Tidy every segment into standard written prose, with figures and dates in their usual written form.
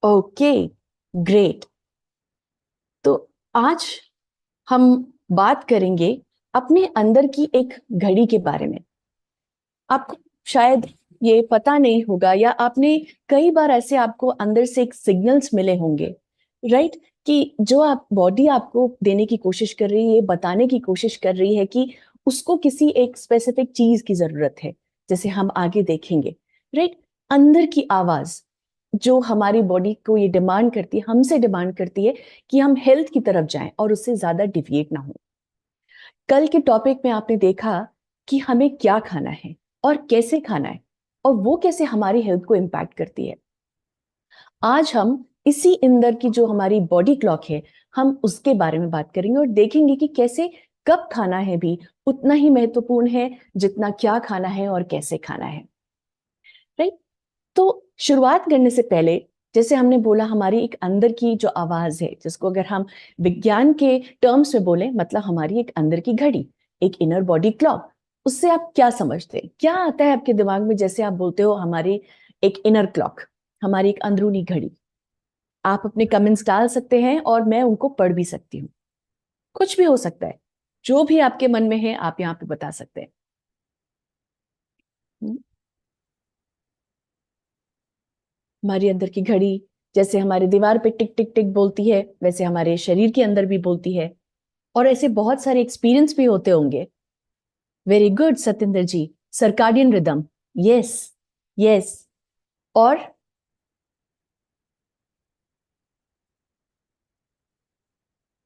Okay, great. तो आज हम बात करेंगे अपने अंदर की एक घड़ी के बारे में। आपको शायद ये पता नहीं होगा, या आपने कई बार ऐसे आपको अंदर से एक सिग्नल्स मिले होंगे, राइट? कि जो आप बॉडी आपको देने की कोशिश कर रही है, बताने की कोशिश कर रही है कि उसको किसी एक स्पेसिफिक चीज की जरूरत है, जैसे हम आगे देखेंगे, राइट? अंदर की आवाज जो हमारी बॉडी को ये डिमांड करती है, हमसे डिमांड करती है कि हम हेल्थ की तरफ जाएं और उससे ज्यादा डिविएट ना हो। कल के टॉपिक में आपने देखा कि हमें क्या खाना है और कैसे खाना है, और वो कैसे हमारी हेल्थ को इम्पैक्ट करती है। आज हम इसी अंदर की जो हमारी बॉडी क्लॉक है, हम उसके बारे में बात करेंगे और देखेंगे कि कैसे कब खाना है भी उतना ही महत्वपूर्ण है जितना क्या खाना है और कैसे खाना है, राइट? तो शुरुआत करने से पहले, जैसे हमने बोला, हमारी एक अंदर की जो आवाज है, जिसको अगर हम विज्ञान के टर्म्स में बोले, मतलब हमारी एक अंदर की घड़ी, एक इनर बॉडी क्लॉक। उससे आप क्या समझते हैं, क्या आता है आपके दिमाग में जैसे आप बोलते हो हमारी एक इनर क्लॉक, हमारी एक अंदरूनी घड़ी? आप अपने कमेंट्स डाल सकते हैं और मैं उनको पढ़ भी सकती हूँ। कुछ भी हो सकता है, जो भी आपके मन में है आप यहाँ पे बता सकते हैं। हमारी अंदर की घड़ी जैसे हमारे दीवार पे टिक टिक टिक बोलती है, वैसे हमारे शरीर के अंदर भी बोलती है। और ऐसे बहुत सारे एक्सपीरियंस भी होते होंगे। Very good Satyendra ji. Circadian rhythm, yes, yes. और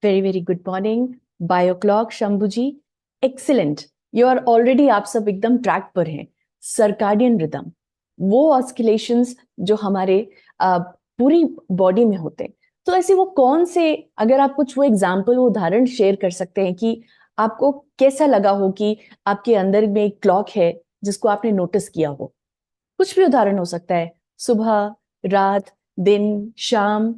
very very good morning bio clock Shambhu ji. Excellent, you are already, आप सब एकदम ट्रैक पर हैं। सर्काडियन रिदम, वो ऑस्किलेशंस जो हमारे पूरी बॉडी में होते हैं। तो ऐसे वो कौन से, अगर आप कुछ वो एग्जाम्पल, वो उदाहरण शेयर कर सकते हैं कि आपको कैसा लगा हो कि आपके अंदर में एक क्लॉक है जिसको आपने नोटिस किया हो? कुछ भी उदाहरण हो सकता है, सुबह, रात, दिन, शाम।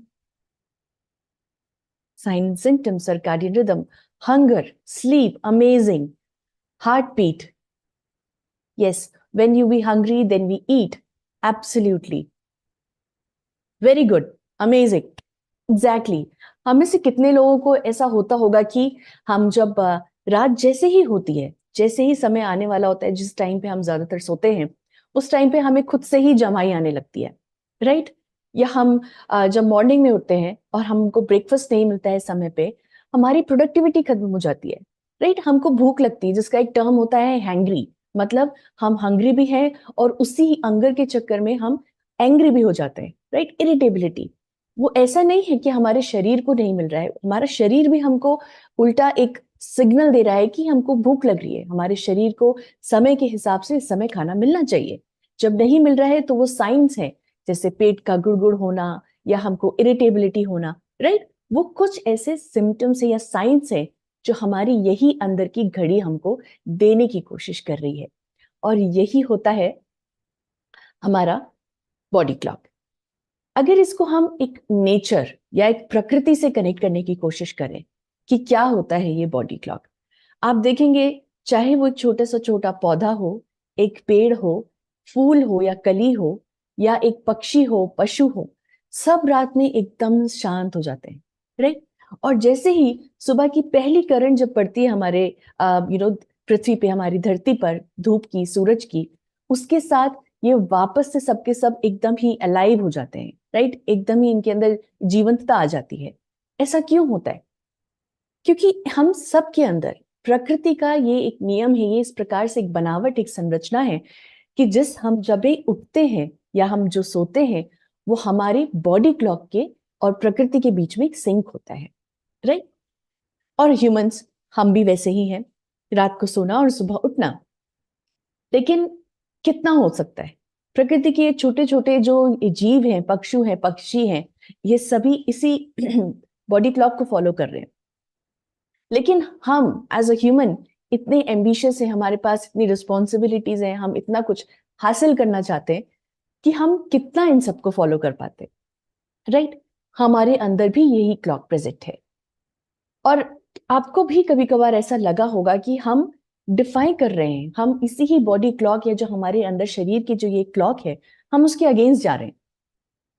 Signs, symptoms, circadian rhythm, hunger, sleep, amazing, heartbeat. Yes, when you be hungry, then we eat. Absolutely. Very good. Amazing. Exactly. हम में से कितने लोगों को ऐसा होता होगा कि हम जब रात जैसे ही होती है, जैसे ही समय आने वाला होता है, जिस टाइम पे हम ज्यादातर सोते हैं, उस टाइम पे हमें खुद से ही जमाई आने लगती है, राइट? या हम जब मॉर्निंग में उठते हैं और हमको ब्रेकफास्ट नहीं मिलता है समय पे, हमारी प्रोडक्टिविटी खत्म हो जाती है, राइट? हमको भूख लगती है, जिसका एक टर्म होता है हैंग्री। मतलब हम हंग्री भी हैं और उसी हंगर के चक्कर में हम एंग्री भी हो जाते हैं, राइट? इरिटेबिलिटी। वो ऐसा नहीं है कि हमारे शरीर को नहीं मिल रहा है, हमारा शरीर भी हमको उल्टा एक सिग्नल दे रहा है कि हमको भूख लग रही है। हमारे शरीर को समय के हिसाब से इस समय खाना मिलना चाहिए। जब नहीं मिल रहा है तो वो साइंस है, जैसे पेट का गुड़गुड़ होना या हमको इरिटेबिलिटी होना, राइट? वो कुछ ऐसे सिम्टम्स है या साइंस है जो हमारी यही अंदर की घड़ी हमको देने की कोशिश कर रही है। और यही होता है हमारा बॉडी क्लॉक। अगर इसको हम एक नेचर या एक प्रकृति से कनेक्ट करने की कोशिश करें कि क्या होता है ये बॉडी क्लॉक, आप देखेंगे, चाहे वो एक छोटा सा छोटा पौधा हो, एक पेड़ हो, फूल हो या कली हो, या एक पक्षी हो, पशु हो, सब रात में एकदम शांत हो जाते हैं, राइट? और जैसे ही सुबह की पहली किरण जब पड़ती है हमारे पृथ्वी पे, हमारी धरती पर, धूप की, सूरज की, उसके साथ ये वापस से सबके सब एकदम ही अलाइव हो जाते हैं, राइट? एकदम ही इनके अंदर जीवंतता आ जाती है। ऐसा क्यों होता है? क्योंकि हम सब के अंदर प्रकृति का ये एक नियम है, ये इस प्रकार से एक बनावट, एक संरचना है कि जिस हम जब भी उठते हैं या हम जो सोते हैं, वो हमारी बॉडी क्लॉक के और प्रकृति के बीच में एक सिंक होता है, राइट? और ह्यूमंस, हम भी वैसे ही हैं, रात को सोना और सुबह उठना। लेकिन कितना हो सकता है? प्रकृति के छोटे छोटे जो जीव हैं, पक्षु हैं, पक्षी हैं, ये सभी इसी बॉडी क्लॉक को फॉलो कर रहे हैं। लेकिन हम एज अ ह्यूमन इतने एम्बिशियस हैं, हमारे पास इतनी रिस्पॉन्सिबिलिटीज हैं, हम इतना कुछ हासिल करना चाहते हैं कि हम कितना इन सबको फॉलो कर पाते, राइट? हमारे अंदर भी यही क्लॉक प्रेजेंट है। और आपको भी कभी कभार ऐसा लगा होगा कि हम डिफाइन कर रहे हैं, हम इसी ही बॉडी क्लॉक या जो हमारे अंदर शरीर की जो ये क्लॉक है, हम उसके अगेंस्ट जा रहे हैं,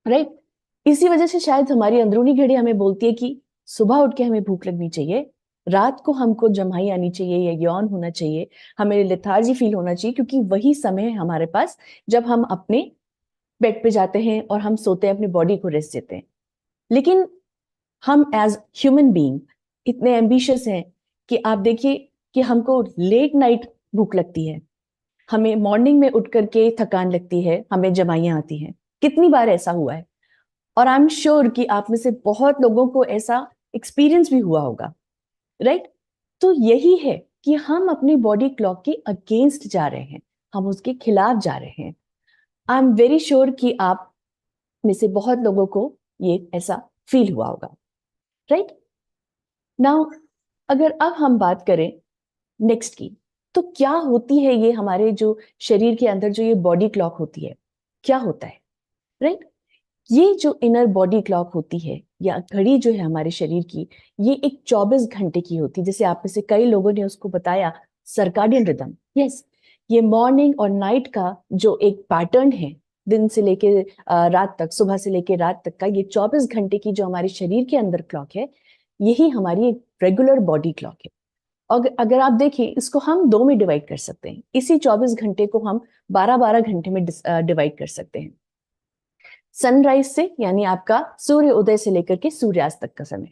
राइट? इसी वजह से शायद हमारी अंदरूनी घड़ी हमें बोलती है कि सुबह उठ के हमें भूख लगनी चाहिए, रात को हमको जम्हाई आनी चाहिए या यौन होना चाहिए, हमें लेथार्जी फील होना चाहिए, क्योंकि वही समय है हमारे पास जब हम अपने बेड पे जाते हैं और हम सोते हैं, अपनी बॉडी को रेस्ट देते हैं। लेकिन हम एज ह्यूमन बीइंग इतने एम्बिशियस हैं कि आप देखिए कि हमको लेट नाइट भूख लगती है, हमें मॉर्निंग में उठ करके थकान लगती है, हमें जमाइयां आती हैं। कितनी बार ऐसा हुआ है? और आई एम श्योर कि आप में से बहुत लोगों को ऐसा एक्सपीरियंस भी हुआ होगा, राइट? तो यही है कि हम अपनी बॉडी क्लॉक के अगेंस्ट जा रहे हैं, हम उसके खिलाफ जा रहे हैं। आई एम वेरी श्योर कि आप में से बहुत लोगों को ये ऐसा फील हुआ होगा, राइट? नाउ अगर अब हम बात करें नेक्स्ट की, तो क्या होती है ये हमारे जो शरीर के अंदर जो ये बॉडी क्लॉक होती है, क्या होता है, राइट? ये जो इनर बॉडी क्लॉक होती है या घड़ी जो है हमारे शरीर की, ये एक 24 घंटे की होती है। जैसे आप में से कई लोगों ने उसको बताया, सर्काडियन रिदम। यस, ये मॉर्निंग और नाइट का जो एक पैटर्न है, दिन से लेके रात तक, सुबह से लेके रात तक का, ये 24 घंटे की जो हमारे शरीर के अंदर क्लॉक है, यही हमारी एक रेगुलर बॉडी क्लॉक है। और अगर आप देखें, इसको हम दो में डिवाइड कर सकते हैं। इसी 24 घंटे को हम 12-12 घंटे में डिवाइड कर सकते हैं। सनराइज से, यानी आपका सूर्य उदय से लेकर के सूर्यास्त तक का समय।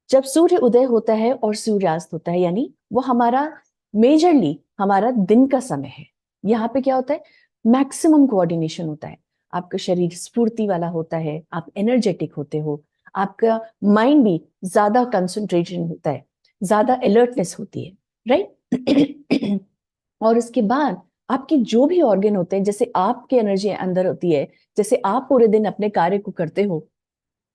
जब सूर्य उदय होता है और सूर्यास्त होता है, यानी वो हमारा मेजरली हमारा दिन का समय है। यहाँ पे क्या होता है? मैक्सिमम कोऑर्डिनेशन होता है, आपका शरीर स्फूर्ति वाला होता है, आप एनर्जेटिक होते हो, आपका माइंड भी ज्यादा कंसंट्रेशन होता है, ज्यादा अलर्टनेस होती है, राइट? और उसके बाद आपके जो भी ऑर्गन होते हैं, जैसे आपकी एनर्जी अंदर होती है, जैसे आप पूरे दिन अपने कार्य को करते हो,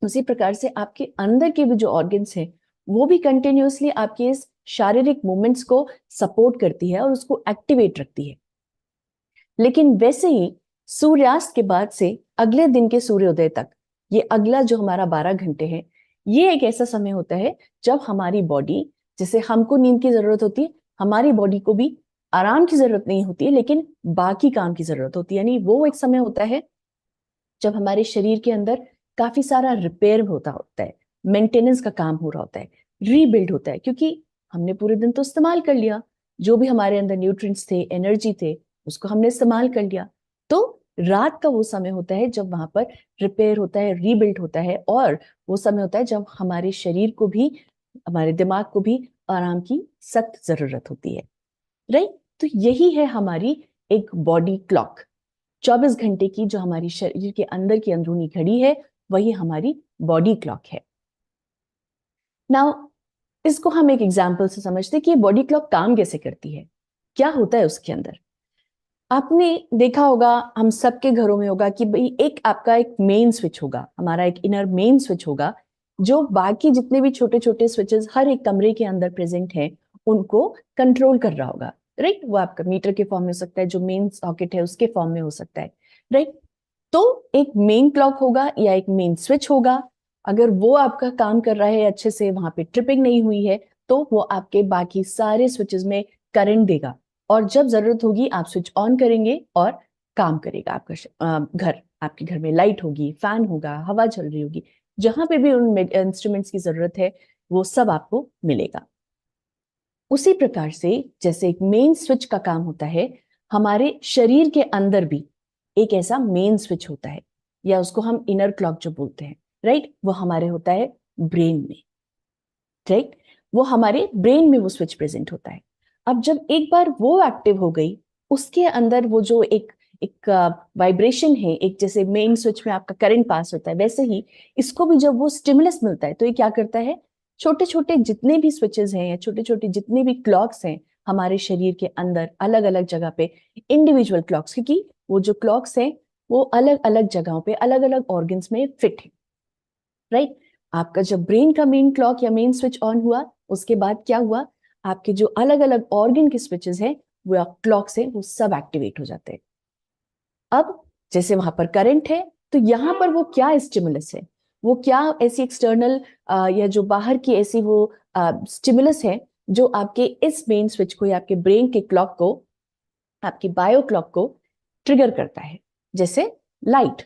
उसी प्रकार से आपके अंदर के भी जो ऑर्गन्स हैं, वो भी कंटिन्यूअसली आपके इस शारीरिक मूवमेंट्स को सपोर्ट करती है और उसको एक्टिवेट रखती है। लेकिन वैसे ही सूर्यास्त के बाद से अगले दिन के सूर्योदय तक, ये अगला जो हमारा 12 घंटे है, ये एक ऐसा समय होता है जब हमारी बॉडी, जैसे हमको नींद की जरूरत होती है, हमारी बॉडी को भी आराम की जरूरत नहीं होती है, लेकिन बाकी काम की जरूरत होती है। यानी वो एक समय होता है जब हमारे शरीर के अंदर काफी सारा रिपेयर होता है, मेंटेनेंस का काम हो रहा होता है, रीबिल्ड होता है, क्योंकि हमने पूरे दिन तो इस्तेमाल कर लिया, जो भी हमारे अंदर न्यूट्रिएंट्स थे, एनर्जी थे, उसको हमने इस्तेमाल कर लिया। तो रात का वो समय होता है जब वहां पर रिपेयर होता है, रीबिल्ड होता है, और वो समय होता है जब हमारे शरीर को भी, हमारे दिमाग को भी आराम की सख्त जरूरत होती है, राइट? तो यही है हमारी एक बॉडी क्लॉक। 24 घंटे की जो हमारी शरीर के अंदर की अंदरूनी घड़ी है, वही हमारी बॉडी क्लॉक है। नाउ इसको हम एक एग्जांपल से समझते हैं कि बॉडी क्लॉक काम कैसे करती है, क्या होता है उसके अंदर। आपने देखा होगा, हम सबके घरों में होगा कि भाई एक आपका एक मेन स्विच होगा, हमारा एक इनर मेन स्विच होगा, जो बाकी जितने भी छोटे छोटे स्विचेस हर एक कमरे के अंदर प्रेजेंट हैं, उनको कंट्रोल कर रहा होगा, राइट? वो आपका मीटर के फॉर्म में हो सकता है, जो मेन सॉकेट है उसके फॉर्म में हो सकता है, राइट? तो एक मेन क्लॉक होगा या एक मेन स्विच होगा। अगर वो आपका काम कर रहा है अच्छे से, वहां पे ट्रिपिंग नहीं हुई है, तो वो आपके बाकी सारे स्विचेस में करंट देगा, और जब जरूरत होगी आप स्विच ऑन करेंगे और काम करेगा आपका घर। आपके घर में लाइट होगी, फैन होगा, हवा चल रही होगी, जहां पे भी उन इंस्ट्रूमेंट्स की जरूरत है, वो सब आपको मिलेगा। उसी प्रकार से जैसे एक मेन स्विच का काम होता है, हमारे शरीर के अंदर भी एक ऐसा मेन स्विच होता है, या उसको हम इनर क्लॉक जो बोलते हैं, राइट? वो हमारे होता है ब्रेन में, राइट? वो हमारे ब्रेन में वो स्विच प्रेजेंट होता है। अब जब एक बार वो एक्टिव हो गई, उसके अंदर वो जो एक एक वाइब्रेशन है, एक जैसे मेन स्विच में आपका करंट पास होता है, वैसे ही इसको भी जब वो स्टिमुलस मिलता है, तो ये क्या करता है, छोटे छोटे जितने भी स्विचेस हैं या छोटे छोटे जितने भी क्लॉक्स हैं हमारे शरीर के अंदर, अलग अलग जगह पे इंडिविजुअल क्लॉक्स, क्योंकि वो जो क्लॉक्स हैं वो अलग अलग जगहों पे अलग अलग ऑर्गन्स में फिट है, राइट? आपका जब ब्रेन का मेन क्लॉक या मेन स्विच ऑन हुआ, उसके बाद क्या हुआ, आपके जो अलग अलग ऑर्गन के स्विचेस हैं, वो क्लॉक से वो सब एक्टिवेट हो जाते हैं। अब जैसे वहां पर करंट है, तो यहां पर वो क्या स्टिमुलस है, वो क्या ऐसी एक्सटर्नल या जो बाहर की ऐसी वो स्टिमुलस है, जो आपके इस मेन स्विच को या आपके ब्रेन के क्लॉक को, आपकी बायो क्लॉक को ट्रिगर करता है, जैसे लाइट।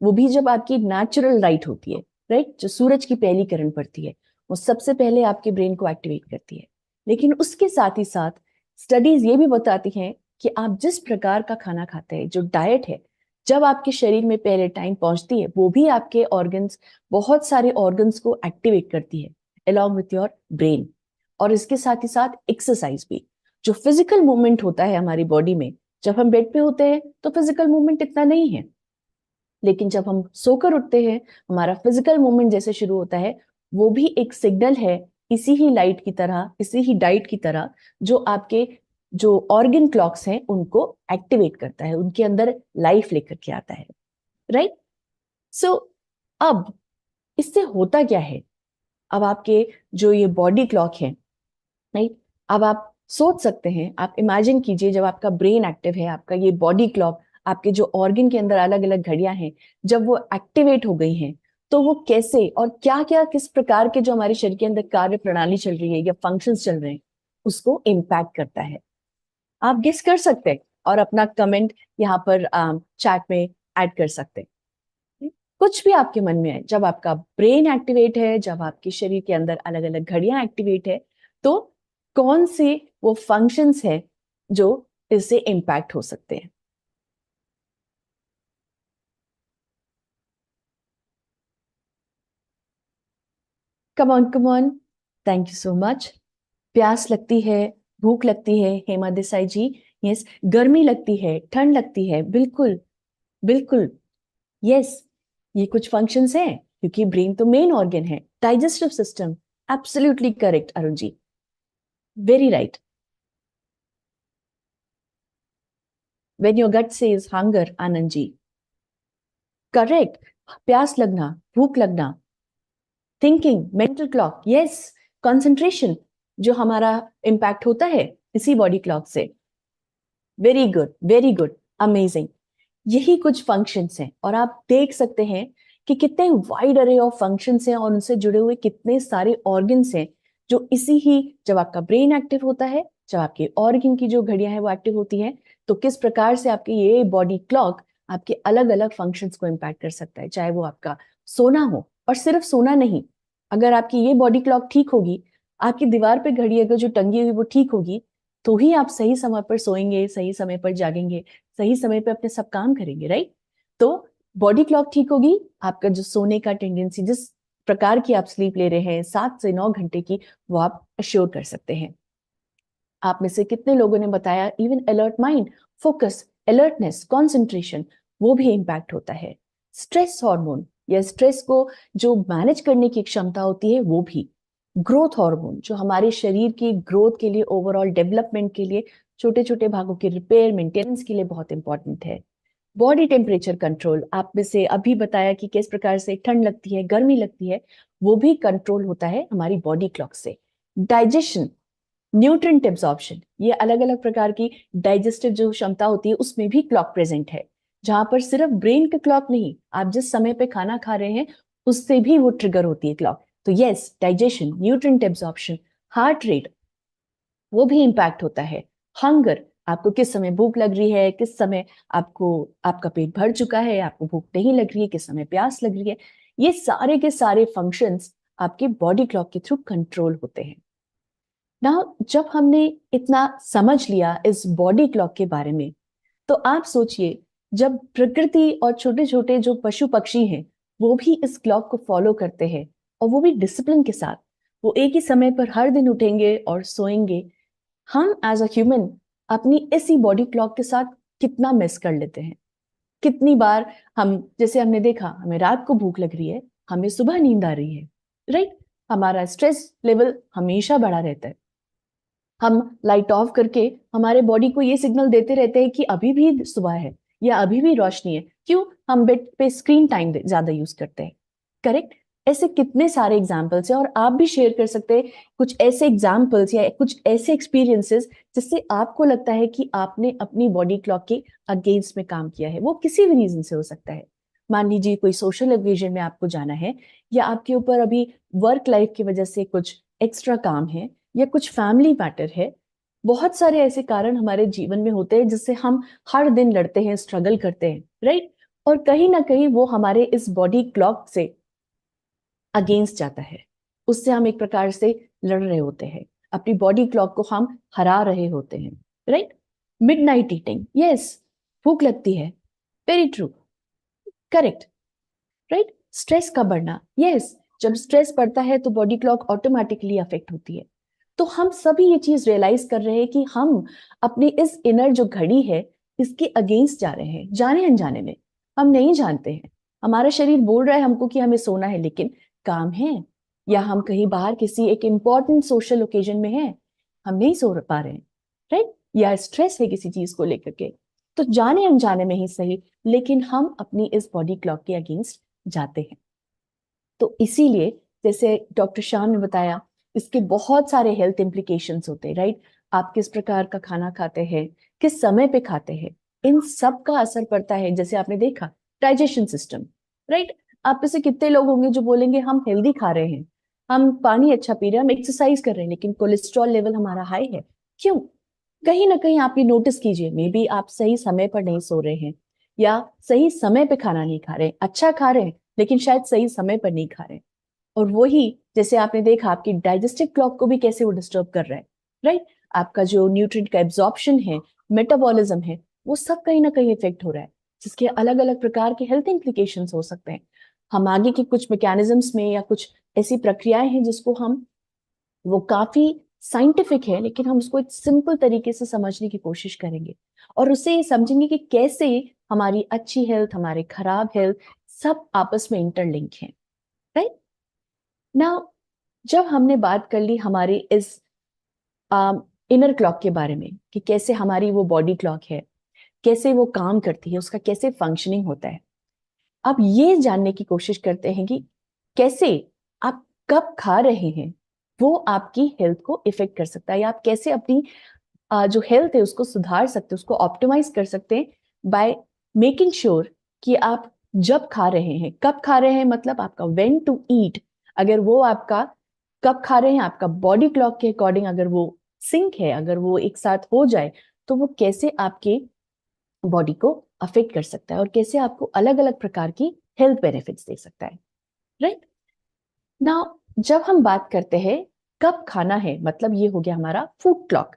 वो भी जब आपकी नेचुरल लाइट होती है, राइट, जो सूरज की पहली किरण पड़ती है, वो सबसे पहले आपके ब्रेन को एक्टिवेट करती है। लेकिन उसके साथ ही साथ स्टडीज ये भी बताती हैं कि आप जिस प्रकार का खाना खाते हैं, जो डाइट है, जब आपके शरीर में पहले टाइम पहुंचती है, वो भी आपके ऑर्गन्स, बहुत सारे ऑर्गन्स को एक्टिवेट करती है अलॉन्ग विथ योर ब्रेन। और इसके साथ ही साथ एक्सरसाइज भी, जो फिजिकल मूवमेंट होता है हमारी बॉडी में, जब हम बेड पे होते हैं तो फिजिकल मूवमेंट इतना नहीं है, लेकिन जब हम सोकर उठते हैं हमारा फिजिकल मूवमेंट जैसे शुरू होता है, वो भी एक सिग्नल है, इसी ही लाइट की तरह, इसी ही डाइट की तरह, जो आपके जो ऑर्गन क्लॉक्स हैं उनको एक्टिवेट करता है, उनके अंदर लाइफ लेकर के आता है, राइट। सो अब इससे होता क्या है, अब आपके जो ये बॉडी क्लॉक है, राइट, अब आप सोच सकते हैं, आप इमेजिन कीजिए, जब आपका ब्रेन एक्टिव है, आपका ये बॉडी क्लॉक, आपके जो ऑर्गन के अंदर अलग अलग घड़ियां हैं, जब वो एक्टिवेट हो गई हैं, तो वो कैसे और क्या क्या, किस प्रकार के जो हमारे शरीर के अंदर कार्य प्रणाली चल रही है या फंक्शंस चल रहे हैं, उसको इम्पैक्ट करता है। आप गेस कर सकते हैं और अपना कमेंट यहाँ पर चैट में ऐड कर सकते हैं। कुछ भी आपके मन में है, जब आपका ब्रेन एक्टिवेट है, जब आपके शरीर के अंदर अलग अलग घड़ियां एक्टिवेट है, तो कौन से वो फंक्शंस हैं जो इससे इम्पैक्ट हो सकते हैं। Come on come on, thank you so much. प्यास लगती है, भूख लगती है, हेमा देसाई जी। यस, गर्मी लगती है, ठंड लगती है, बिल्कुल बिल्कुल, यस, ये कुछ फंक्शंस हैं, क्योंकि ब्रेन तो मेन ऑर्गन है। Digestive system, absolutely correct Arun ji, very right. When your gut says hunger, Anand ji, correct, प्यास लगना, भूख लगना, thinking, mental clock, yes, concentration, जो हमारा इंपैक्ट होता है इसी बॉडी क्लॉक से। Very good, very good, amazing. यही कुछ फंक्शंस हैं, और आप देख सकते हैं कि कितने वाइड अरे ऑफ फंक्शंस हैं और उनसे जुड़े हुए कितने सारे ऑर्गन्स हैं, जो इसी ही, जब आपका ब्रेन एक्टिव होता है, जब आपके ऑर्गन की जो घड़ियां हैं वो एक्टिव होती हैं, तो किस प्रकार से आपके ये बॉडी क्लॉक आपके अलग अलग फंक्शंस को इम्पैक्ट कर सकता है। चाहे वो आपका सोना हो, और सिर्फ सोना नहीं, अगर आपकी ये बॉडी क्लॉक ठीक होगी, आपकी दीवार पे घड़ी अगर जो टंगी हुई वो ठीक होगी, तो ही आप सही समय पर सोएंगे, सही समय पर जागेंगे, सही समय पे अपने सब काम करेंगे, राइट। तो बॉडी क्लॉक ठीक होगी, आपका जो सोने का टेंडेंसी, जिस प्रकार की आप स्लीप ले रहे हैं 7 से 9 घंटे की, वो आप अश्योर कर सकते हैं। आप में से कितने लोगों ने बताया even alert mind, focus, alertness, concentration, वो भी इंपैक्ट होता है। स्ट्रेस हार्मोन या स्ट्रेस को जो मैनेज करने की क्षमता होती है, वो भी। ग्रोथ हार्मोन, जो हमारे शरीर की ग्रोथ के लिए, ओवरऑल डेवलपमेंट के लिए, छोटे छोटे भागों के रिपेयर मेंटेनेंस के लिए बहुत इंपॉर्टेंट है। बॉडी टेम्परेचर कंट्रोल, आप में से अभी बताया कि किस प्रकार से ठंड लगती है, गर्मी लगती है, वो भी कंट्रोल होता है हमारी बॉडी क्लॉक से। डाइजेशन, न्यूट्रिएंट एब्जॉर्प्शन, ये अलग अलग प्रकार की डाइजेस्टिव जो क्षमता होती है उसमें भी क्लॉक प्रेजेंट है, जहां पर सिर्फ ब्रेन का क्लॉक नहीं, आप जिस समय पे खाना खा रहे हैं उससे भी वो ट्रिगर होती है क्लॉक। तो yes, digestion, nutrient absorption, heart rate, वो भी इंपैक्ट होता है। हंगर, आपको किस समय भूख लग रही है, किस समय आपको, आपका पेट भर चुका है, आपको भूख नहीं लग रही है, किस समय प्यास लग रही है, ये सारे के सारे फंक्शंस आपके बॉडी क्लॉक के थ्रू कंट्रोल होते हैं ना। जब हमने इतना समझ लिया इस बॉडी क्लॉक के बारे में, तो आप सोचिए, जब प्रकृति और छोटे छोटे जो पशु पक्षी हैं वो भी इस क्लॉक को फॉलो करते हैं, और वो भी डिसिप्लिन के साथ, वो एक ही समय पर हर दिन उठेंगे और सोएंगे, हम एज अ ह्यूमन अपनी इसी बॉडी क्लॉक के साथ कितना मिस कर लेते हैं। कितनी बार हम, जैसे हमने देखा, हमें रात को भूख लग रही है, हमें सुबह नींद आ रही है, राइट, हमारा स्ट्रेस लेवल हमेशा बढ़ा रहता है, हम लाइट ऑफ करके हमारे बॉडी को ये सिग्नल देते रहते हैं कि अभी भी सुबह है या अभी भी रोशनी है। क्यों? हम बेड पे स्क्रीन टाइम ज्यादा यूज करते हैं, करेक्ट। ऐसे कितने सारे एग्जाम्पल्स हैं, और आप भी शेयर कर सकते हैं कुछ ऐसे एग्जाम्पल्स या कुछ ऐसे एक्सपीरियंसेस जिससे आपको लगता है कि आपने अपनी बॉडी क्लॉक के अगेंस्ट में काम किया है। वो किसी भी रीजन से हो सकता है। मान लीजिए कोई सोशल ओकेजन में आपको जाना है, या आपके ऊपर अभी वर्क लाइफ की वजह से कुछ एक्स्ट्रा काम है, या कुछ फैमिली मैटर है। बहुत सारे ऐसे कारण हमारे जीवन में होते हैं जिससे हम हर दिन लड़ते हैं, स्ट्रगल करते हैं, राइट। और कहीं ना कहीं वो हमारे इस बॉडी क्लॉक से अगेंस्ट जाता है, उससे हम एक प्रकार से लड़ रहे होते हैं, अपनी बॉडी क्लॉक को हम हरा रहे होते हैं, राइट? मिडनाइट ईटिंग, यस, भूख लगती है, very true, correct, right? Stress का बढ़ना, यस, जब स्ट्रेस बढ़ता है तो बॉडी क्लॉक ऑटोमेटिकली अफेक्ट होती है। तो हम सभी ये चीज रियलाइज कर रहे हैं कि हम अपनी इस इनर जो घड़ी है इसके अगेंस्ट जा रहे हैं, जाने अनजाने में, हम नहीं जानते हैं। हमारा शरीर बोल रहा है हमको कि हमें सोना है, लेकिन काम है, या हम कहीं बाहर किसी एक इंपॉर्टेंट सोशल ओकेजन में हैं, हम नहीं सो पा रहे हैं, राइट? या स्ट्रेस है किसी चीज को लेकर के, तो जाने अनजाने में ही सही, लेकिन हम अपनी इस बॉडी क्लॉक के अगेंस्ट जाते हैं। तो इसीलिए जैसे डॉक्टर शाह ने बताया, इसके बहुत सारे हेल्थ इम्प्लीकेशंस होते हैं, राइट? आप किस प्रकार का खाना खाते हैं, किस समय पे खाते हैं, इन सब का असर पड़ता है। जैसे आपने देखा डाइजेशन सिस्टम, राइट? आप में से कितने लोग होंगे जो बोलेंगे हम हेल्दी खा रहे हैं, हम पानी अच्छा पी रहे हैं, हम एक्सरसाइज कर रहे हैं, लेकिन कोलेस्ट्रॉल लेवल हमारा हाई है। क्यों? कहीं ना कहीं आप ये नोटिस कीजिए, मे बी आप सही समय पर नहीं सो रहे हैं, या सही समय पे खाना नहीं खा रहे हैं, अच्छा खा रहे हैं लेकिन शायद सही समय पर नहीं खा रहे हैं। और वही जैसे आपने देखा आपकी डाइजेस्टिव क्लॉक को भी कैसे वो डिस्टर्ब कर रहा है, राइट? आपका जो न्यूट्रिएंट का एब्जॉर्प्शन है, मेटाबॉलिज्म है, वो सब कहीं ना कहीं इफेक्ट हो रहा है, जिसके अलग अलग प्रकार के हेल्थ इंप्लीकेशंस हो सकते हैं। हम आगे के कुछ मैकेनिज्म्स में या कुछ ऐसी प्रक्रियाएं हैं जिसको हम, वो काफी साइंटिफिक है, लेकिन हम उसको एक सिंपल तरीके से समझने की कोशिश करेंगे और उससे ये समझेंगे कि कैसे हमारी अच्छी हेल्थ, हमारे खराब हेल्थ सब आपस में इंटरलिंक है, राइट? नाउ जब हमने बात कर ली हमारी इस इनर क्लॉक के बारे में कि कैसे हमारी वो बॉडी क्लॉक है, कैसे वो काम करती है, उसका कैसे फंक्शनिंग होता है, अब ये जानने की कोशिश करते हैं कि कैसे आप कब खा रहे हैं वो आपकी हेल्थ को इफेक्ट कर सकता है, या आप कैसे अपनी जो हेल्थ है उसको सुधार सकते हैं, उसको ऑप्टिमाइज कर सकते हैं बाय मेकिंग श्योर कि आप जब खा रहे हैं, कब खा रहे हैं, मतलब आपका व्हेन टू ईट, अगर वो आपका कब खा रहे हैं आपका बॉडी क्लॉक के अकॉर्डिंग अगर वो सिंक है, अगर वो एक साथ हो जाए, तो वो कैसे आपके बॉडी को अफेक्ट कर सकता है और कैसे आपको अलग अलग प्रकार की हेल्थ बेनिफिट्स दे सकता है, राइट? नाउ जब हम बात करते हैं कब खाना है, मतलब ये हो गया हमारा फूड क्लॉक,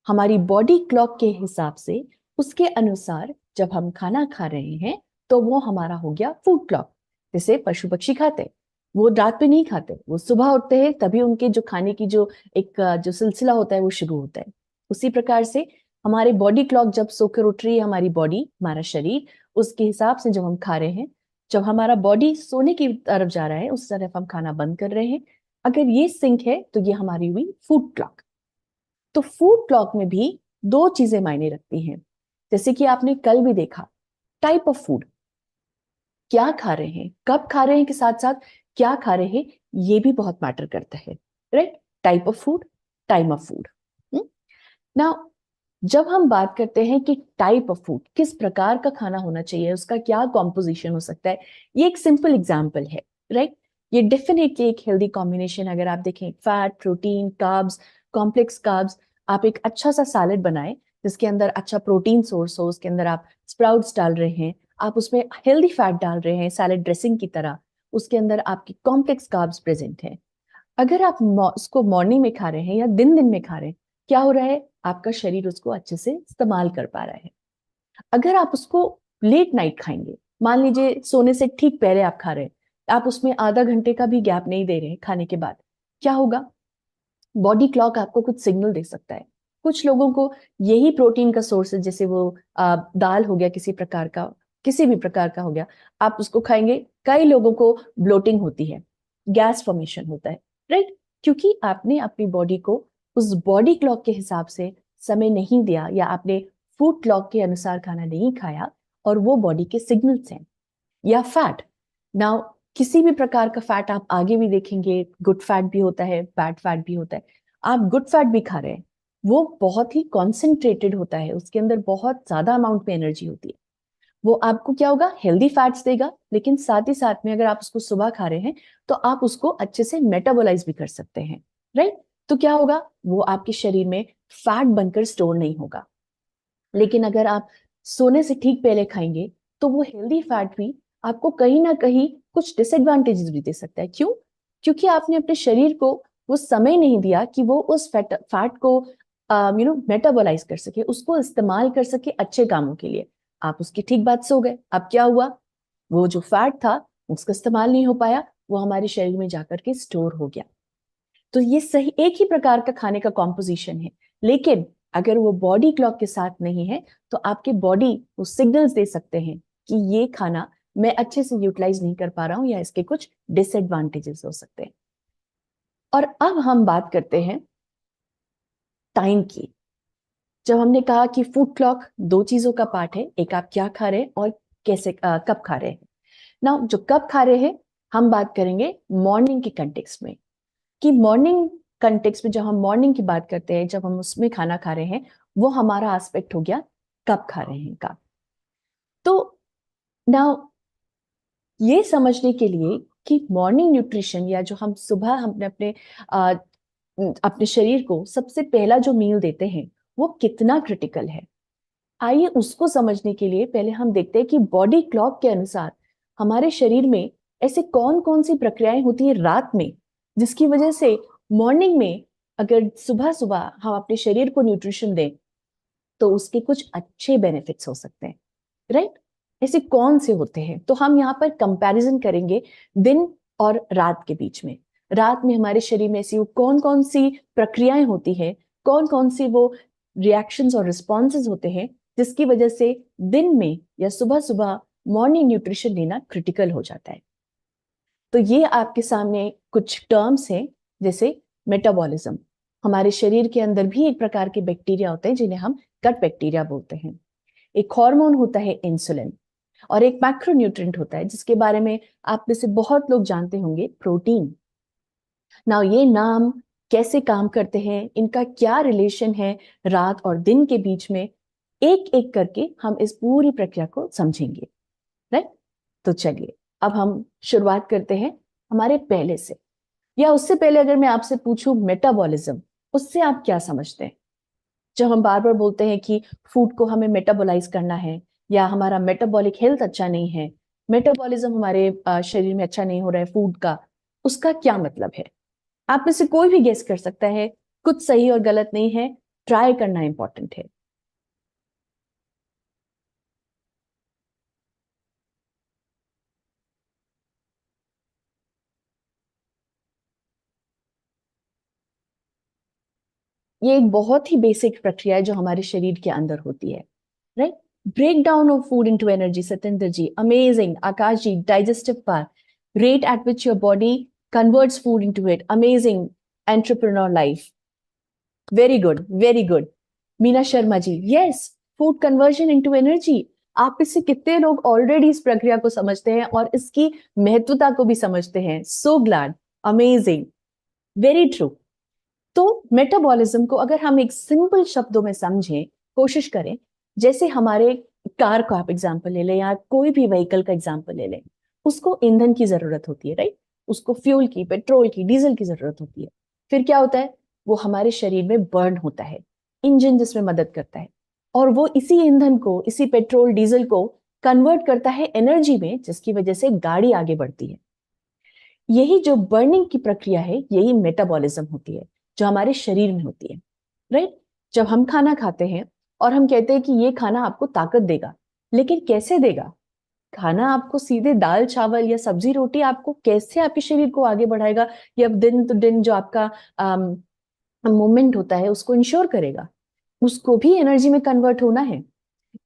हमारी बॉडी क्लॉक के हिसाब से, उसके अनुसार जब हम खाना खा रहे हैं तो वो हमारा हो गया फूड क्लॉक। जैसे पशु पक्षी खाते, वो रात पे नहीं खाते, वो सुबह उठते हैं तभी उनके जो खाने की जो एक जो सिलसिला होता है वो शुरू होता है। उसी प्रकार से हमारी बॉडी क्लॉक जब सोकर उठ रही है, हमारी बॉडी, हमारा शरीर, उसके हिसाब से जब हम खा रहे हैं, जब हमारा बॉडी सोने की तरफ जा रहा है उस तरफ हम खाना बंद कर रहे हैं, अगर ये सिंक है तो ये हमारी हुई फूड क्लॉक। तो फूड क्लॉक में भी दो चीजें मायने रखती हैं, जैसे कि आपने कल भी देखा, टाइप ऑफ फूड, क्या खा रहे हैं, कब खा रहे हैं के साथ साथ क्या खा रहे हैं, ये भी बहुत मैटर करता है, right? Type of food, time of food. Now जब हम बात करते हैं कि टाइप ऑफ फूड, किस प्रकार का खाना होना चाहिए, उसका क्या कॉम्पोजिशन हो सकता है, ये एक सिंपल एग्जाम्पल है, राइट? ये डेफिनेटली एक हेल्दी कॉम्बिनेशन, अगर आप देखें fat, protein, carbs, complex carbs, आप एक अच्छा सा सैलेड बनाएं जिसके अंदर अच्छा प्रोटीन सोर्स हो, उसके अंदर आप स्प्राउट्स डाल रहे हैं, आप उसमें हेल्दी फैट डाल रहे हैं सैलेड ड्रेसिंग की तरह, उसके अंदर आपकी कॉम्प्लेक्स कार्ब्स प्रेजेंट है। अगर आप उसको मॉर्निंग में खा रहे हैं या दिन दिन में खा रहे हैं, क्या हो रहा है, आपका शरीर उसको अच्छे से इस्तेमाल कर पा रहा है। अगर आप उसको लेट नाइट खाएंगे, मान लीजिए सोने से ठीक पहले आप खा रहे हैं, आप उसमें आधा घंटे का भी गैप नहीं दे रहे हैं खाने के बाद, क्या होगा, बॉडी क्लॉक आपको कुछ सिग्नल दे सकता है। कुछ लोगों को यही प्रोटीन का सोर्स है, जैसे वो दाल हो गया, किसी प्रकार का, किसी भी प्रकार का हो गया, आप उसको खाएंगे, कई लोगों को ब्लोटिंग होती है, गैस फॉर्मेशन होता है, राइट? क्योंकि आपने अपनी बॉडी को उस बॉडी क्लॉक के हिसाब से समय नहीं दिया, या आपने फूड क्लॉक के अनुसार खाना नहीं खाया, और वो बॉडी के सिग्नल्स हैं। या फैट, नाउ किसी भी प्रकार का फैट आप आगे भी देखेंगे, गुड फैट भी होता है, बैड फैट भी होता है। आप गुड फैट भी खा रहे हैं, वो बहुत ही कॉन्सेंट्रेटेड होता है, उसके अंदर बहुत ज्यादा अमाउंट में एनर्जी होती है, वो आपको क्या होगा, हेल्दी फैट्स देगा, लेकिन साथ ही साथ में अगर आप उसको सुबह खा रहे हैं तो आप उसको अच्छे से मेटाबोलाइज भी कर सकते हैं, राइट? तो क्या होगा, वो आपके शरीर में फैट बनकर स्टोर नहीं होगा। लेकिन अगर आप सोने से ठीक पहले खाएंगे तो वो हेल्दी फैट भी आपको कहीं ना कहीं कुछ डिसएडवांटेजेस भी दे सकता है। क्यों? क्योंकि आपने अपने शरीर को वो समय नहीं दिया कि वो उस फैट को मेटाबोलाइज कर सके, उसको इस्तेमाल कर सके अच्छे कामों के लिए। आप उसकी ठीक बात से हो गए। अब क्या हुआ? वो जो फैट था उसका इस्तेमाल नहीं हो पाया, वो हमारे शरीर में जाकर के स्टोर हो गया। तो ये सही एक ही प्रकार का खाने का कॉम्पोजिशन है, लेकिन अगर वो बॉडी क्लॉक के साथ नहीं है तो आपके बॉडी वो सिग्नल्स दे सकते हैं कि ये खाना मैं अच्छे से यूटिलाइज नहीं कर पा रहा हूं या इसके कुछ डिसएडवांटेजेस हो सकते हैं। और अब हम बात करते हैं टाइम की। जब हमने कहा कि फूड क्लॉक दो चीजों का पार्ट है, एक आप क्या खा रहे हैं और कैसे कब खा रहे हैं। ना जो कब खा रहे हैं, हम बात करेंगे मॉर्निंग के कंटेक्स्ट में, कि मॉर्निंग कंटेक्स्ट में जब हम मॉर्निंग की बात करते हैं, जब हम उसमें खाना खा रहे हैं, वो हमारा एस्पेक्ट हो गया कब खा रहे हैं का। तो नाउ ये समझने के लिए कि मॉर्निंग न्यूट्रिशन या जो हम सुबह हमने अपने शरीर को सबसे पहला जो मील देते हैं वो कितना क्रिटिकल है, आइए उसको समझने के लिए पहले हम देखते हैं कि बॉडी क्लॉक के अनुसार हमारे शरीर में ऐसे कौन कौन सी प्रक्रियाएं होती है रात में, जिसकी वजह से मॉर्निंग में अगर सुबह सुबह हम अपने शरीर को न्यूट्रिशन दें तो उसके कुछ अच्छे बेनिफिट्स हो सकते हैं। राइट? ऐसे कौन से होते हैं? तो हम यहाँ पर कंपैरिजन करेंगे दिन और रात के बीच में। रात में हमारे शरीर में ऐसी कौन कौन सी प्रक्रियाएं होती है, कौन कौन सी वो रिएक्शंस और रिस्पॉन्सेज होते हैं जिसकी वजह से दिन में या सुबह सुबह मॉर्निंग न्यूट्रिशन लेना क्रिटिकल हो जाता है। तो ये आपके सामने कुछ टर्म्स हैं, जैसे मेटाबॉलिज्म। हमारे शरीर के अंदर भी एक प्रकार के बैक्टीरिया होते हैं जिन्हें हम गट बैक्टीरिया बोलते हैं। एक हार्मोन होता है इंसुलिन, और एक मैक्रोन्यूट्रिएंट होता है जिसके बारे में आप में से बहुत लोग जानते होंगे, प्रोटीन। ना ये नाम कैसे काम करते हैं, इनका क्या रिलेशन है रात और दिन के बीच में, एक एक करके हम इस पूरी प्रक्रिया को समझेंगे। राइट? तो चलिए अब हम शुरुआत करते हैं हमारे पहले से, या उससे पहले अगर मैं आपसे पूछूं मेटाबॉलिज्म, उससे आप क्या समझते हैं? जब हम बार बार बोलते हैं कि फूड को हमें मेटाबोलाइज करना है या हमारा मेटाबॉलिक हेल्थ अच्छा नहीं है, मेटाबॉलिज्म हमारे शरीर में अच्छा नहीं हो रहा है फूड का, उसका क्या मतलब है? आप में से कोई भी गेस कर सकता है, कुछ सही और गलत नहीं है, ट्राई करना इंपॉर्टेंट है। ये एक बहुत ही बेसिक प्रक्रिया है जो हमारे शरीर के अंदर होती है। Right? Break down of food into energy, Satyendra ji amazing, Akash ji digestive part, rate at which your body converts food into it, amazing, entrepreneur life, very good very good. Meena Sharma ji, yes, food conversion into energy. आप इससे कितने लोग already इस प्रक्रिया को समझते हैं और इसकी महत्वता को भी समझते हैं, so glad, amazing, very true. तो मेटाबॉलिज्म को अगर हम एक सिंपल शब्दों में समझें, कोशिश करें, जैसे हमारे कार का आप एग्जांपल ले लें या कोई भी व्हीकल का एग्जांपल ले लें, उसको ईंधन की जरूरत होती है। राइट? उसको फ्यूल की, पेट्रोल की, डीजल की जरूरत होती है। फिर क्या होता है? वो हमारे शरीर में बर्न होता है, इंजन जिसमें मदद करता है, और वो इसी ईंधन को, इसी पेट्रोल डीजल को कन्वर्ट करता है एनर्जी में, जिसकी वजह से गाड़ी आगे बढ़ती है। यही जो बर्निंग की प्रक्रिया है, यही मेटाबॉलिज्म होती है जो हमारे शरीर में होती है। राइट? जब हम खाना खाते हैं और हम कहते हैं कि ये खाना आपको ताकत देगा, लेकिन कैसे देगा? खाना आपको सीधे दाल चावल या सब्जी रोटी आपको कैसे आपके शरीर को आगे बढ़ाएगा या दिन तो दिन जो आपका मूवमेंट होता है उसको इंश्योर करेगा? उसको भी एनर्जी में कन्वर्ट होना है।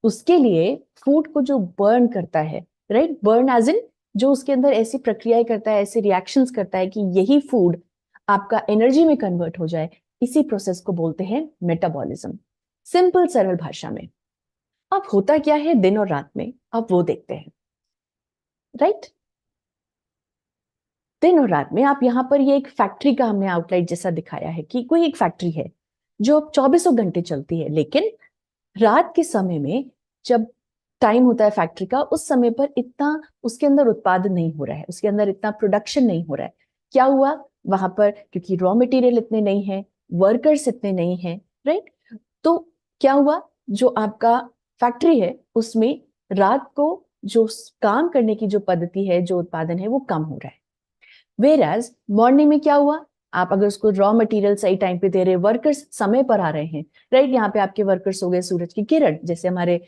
उसके लिए फूड को जो बर्न करता है, राइट, बर्न एज इन जो उसके अंदर ऐसी प्रक्रियाएं करता है, ऐसे रिएक्शंस करता है कि यही फूड आपका एनर्जी में कन्वर्ट हो जाए, इसी प्रोसेस को बोलते हैं मेटाबॉलिज्म, सिंपल सरल भाषा में। अब होता क्या है दिन और रात में, अब वो देखते हैं। राइट? दिन और रात में आप यहाँ पर ये एक फैक्ट्री का हमने आउटलाइन जैसा दिखाया है कि कोई एक फैक्ट्री है जो चौबीसों घंटे चलती है, लेकिन रात के समय में जब टाइम होता है फैक्ट्री का, उस समय पर इतना उसके अंदर उत्पादन नहीं हो रहा है, उसके अंदर इतना प्रोडक्शन नहीं हो रहा है। क्या हुआ वहां पर? क्योंकि रॉ मटेरियल इतने नहीं है, वर्कर्स इतने नहीं है। राइट? तो क्या हुआ, जो आपका फैक्ट्री है उसमें रात को जो काम करने की जो पद्धति है, जो उत्पादन है, वो कम हो रहा है। वेराज मॉर्निंग में क्या हुआ, आप अगर उसको रॉ मटेरियल सही टाइम पे दे रहे, वर्कर्स समय पर आ रहे हैं, राइट। यहाँ पे आपके वर्कर्स हो गए सूरज की किरण, जैसे हमारे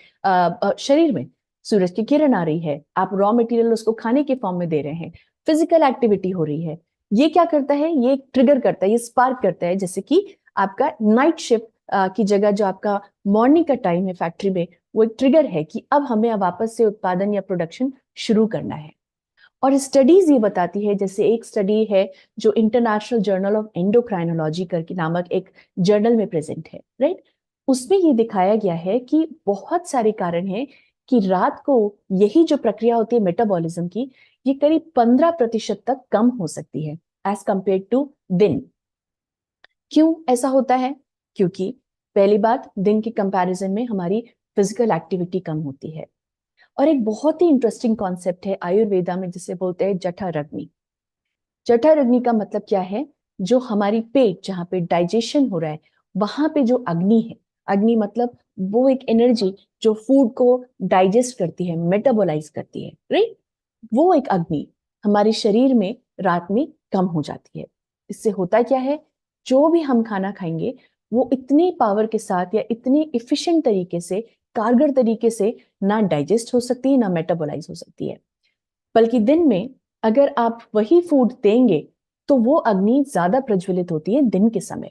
शरीर में सूरज की किरण आ रही है, आप रॉ मटेरियल उसको खाने के फॉर्म में दे रहे हैं, फिजिकल एक्टिविटी हो रही है। ये क्या करता है, ये ट्रिगर करता है, ये स्पार्क करता है, जैसे कि आपका नाइट शिफ्ट की जगह जो आपका मॉर्निंग का टाइम है फैक्ट्री में, वो एक ट्रिगर है कि अब हमें वापस से उत्पादन या प्रोडक्शन शुरू करना है। और स्टडीज ये बताती है, जैसे एक स्टडी है जो इंटरनेशनल जर्नल ऑफ एंडोक्राइनोलॉजी करके नामक एक जर्नल में प्रेजेंट है, राइट। उसमें ये दिखाया गया है कि बहुत सारे कारण हैं कि रात को यही जो प्रक्रिया होती है मेटाबॉलिज्म की, ये करीब 15% तक कम हो सकती है एज कंपेयर टू दिन। क्यों ऐसा होता है? क्योंकि पहली बात, दिन के कंपैरिजन में हमारी फिजिकल एक्टिविटी कम होती है। और एक बहुत ही इंटरेस्टिंग कॉन्सेप्ट है आयुर्वेदा में, जिसे बोलते हैं जठराग्नि। जठराग्नि का मतलब क्या है? जो हमारी पेट, जहाँ पे डाइजेशन हो रहा है, वहां पे जो अग्नि है, अग्नि मतलब वो एक एनर्जी जो फूड को डाइजेस्ट करती है, मेटाबोलाइज करती है, राइट। वो एक अग्नि हमारे शरीर में रात में कम हो जाती है। इससे होता क्या है, जो भी हम खाना खाएंगे वो इतनी पावर के साथ या इतनी इफिशिएंट तरीके से, कारगर तरीके से ना डाइजेस्ट हो सकती है, ना मेटाबोलाइज हो सकती है। बल्कि दिन में अगर आप वही फूड देंगे तो वो अग्नि ज्यादा प्रज्वलित होती है दिन के समय।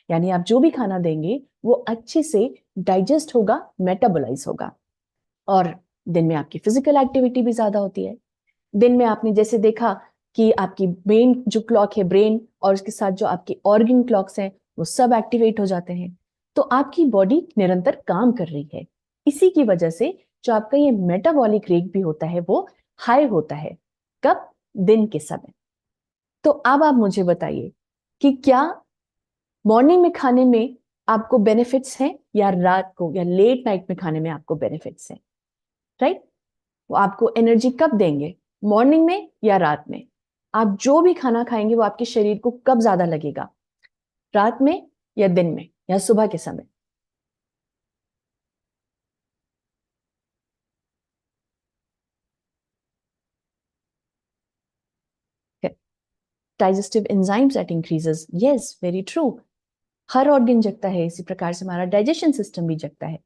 यानी आप जो भी खाना देंगे वो अच्छे से डाइजेस्ट होगा, मेटाबोलाइज होगा। और दिन में आपकी फिजिकल एक्टिविटी भी ज्यादा होती है। दिन में आपने जैसे देखा कि आपकी मेन जो क्लॉक है ब्रेन, और उसके साथ जो आपके ऑर्गन क्लॉक्स हैं, वो सब एक्टिवेट हो जाते हैं। तो आपकी बॉडी निरंतर काम कर रही है। इसी की वजह से जो आपका ये मेटाबॉलिक रेट भी होता है वो हाई होता है। कब? दिन के समय। तो अब आप मुझे बताइए कि क्या मॉर्निंग में खाने में आपको बेनिफिट्स हैं, या रात को या लेट नाइट में खाने में आपको बेनिफिट्स हैं, राइट। वो आपको एनर्जी कब देंगे, मॉर्निंग में या रात में? आप जो भी खाना खाएंगे वो आपके शरीर को कब ज्यादा लगेगा, रात में या दिन में या सुबह के समय? Digestive enzymes at increases, yes very true. हर ऑर्गन जगता है, इसी प्रकार से हमारा डाइजेशन सिस्टम भी जगता है।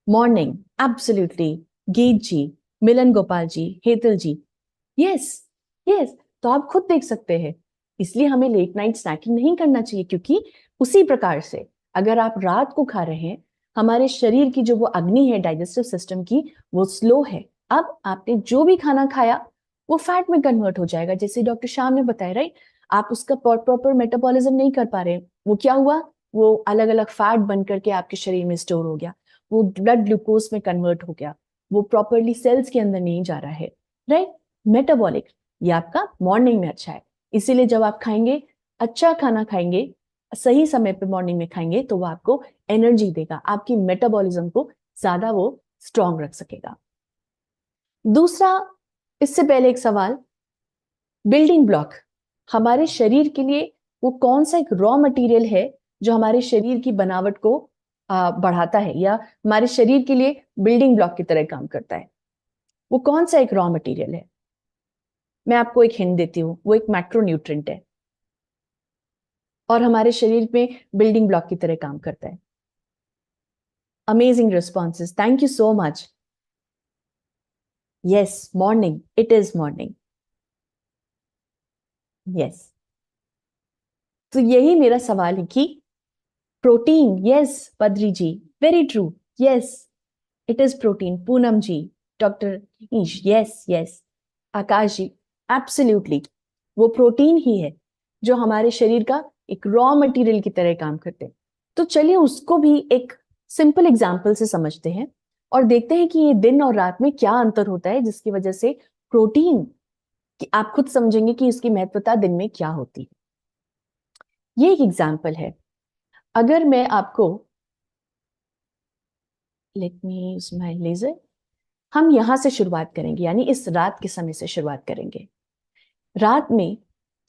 Morning, absolutely. गीत जी, मिलन गोपाल जी, हेतल जी, यस, यस। तो आप खुद देख सकते हैं, इसलिए हमें लेट नाइट स्नैकिंग नहीं करना चाहिए, क्योंकि उसी प्रकार से अगर आप रात को खा रहे हैं, हमारे शरीर की जो वो अग्नि है डाइजेस्टिव सिस्टम की, वो स्लो है। अब आपने जो भी खाना खाया वो फैट में कन्वर्ट हो जाएगा, जैसे डॉक्टर शाम ने बताया, राइट। आप उसका प्रॉपर मेटाबॉलिज्म नहीं कर पा रहे, वो क्या हुआ, वो अलग अलग फैट बन करके आपके शरीर में स्टोर हो गया, वो ब्लड ग्लूकोज में कन्वर्ट हो गया, वो प्रॉपरली सेल्स के अंदर नहीं जा रहा है, राइट। मेटाबॉलिक, ये आपका मॉर्निंग में अच्छा है। इसीलिए जब आप खाएंगे, अच्छा खाना खाएंगे, सही समय पे मॉर्निंग में खाएंगे, तो वो आपको एनर्जी देगा, आपकी मेटाबॉलिज्म को ज्यादा वो स्ट्रांग रख सकेगा। दूसरा, इससे पहले एक सवाल, बिल्डिंग ब्लॉक हमारे शरीर के लिए वो कौन सा एक रॉ मटेरियल है जो हमारे शरीर की बनावट को बढ़ाता है, या हमारे शरीर के लिए बिल्डिंग ब्लॉक की तरह काम करता है? वो कौन सा एक रॉ मटेरियल है? मैं आपको एक हिंट देती हूँ, वो एक मैक्रोन्यूट्रिएंट है और हमारे शरीर में बिल्डिंग ब्लॉक की तरह काम करता है। Amazing responses, thank you so much. Yes, morning, it is morning. Yes. तो यही मेरा सवाल है कि protein, yes Badri ji, very true, yes it is protein. Poonam ji, doctor Ish, yes yes, Akash ji, absolutely वो प्रोटीन ही है जो हमारे शरीर का एक रॉ मटेरियल की तरह काम करते हैं। तो चलिए उसको भी एक सिंपल एग्जाम्पल से समझते हैं और देखते हैं कि ये दिन और रात में क्या अंतर होता है, जिसकी वजह से प्रोटीन की आप खुद समझेंगे कि इसकी महत्वता दिन में क्या होती है। ये एक एग्जाम्पल है। अगर मैं आपको, let me use my laser, हम यहां से शुरुआत करेंगे, यानी इस रात के समय से शुरुआत करेंगे। रात में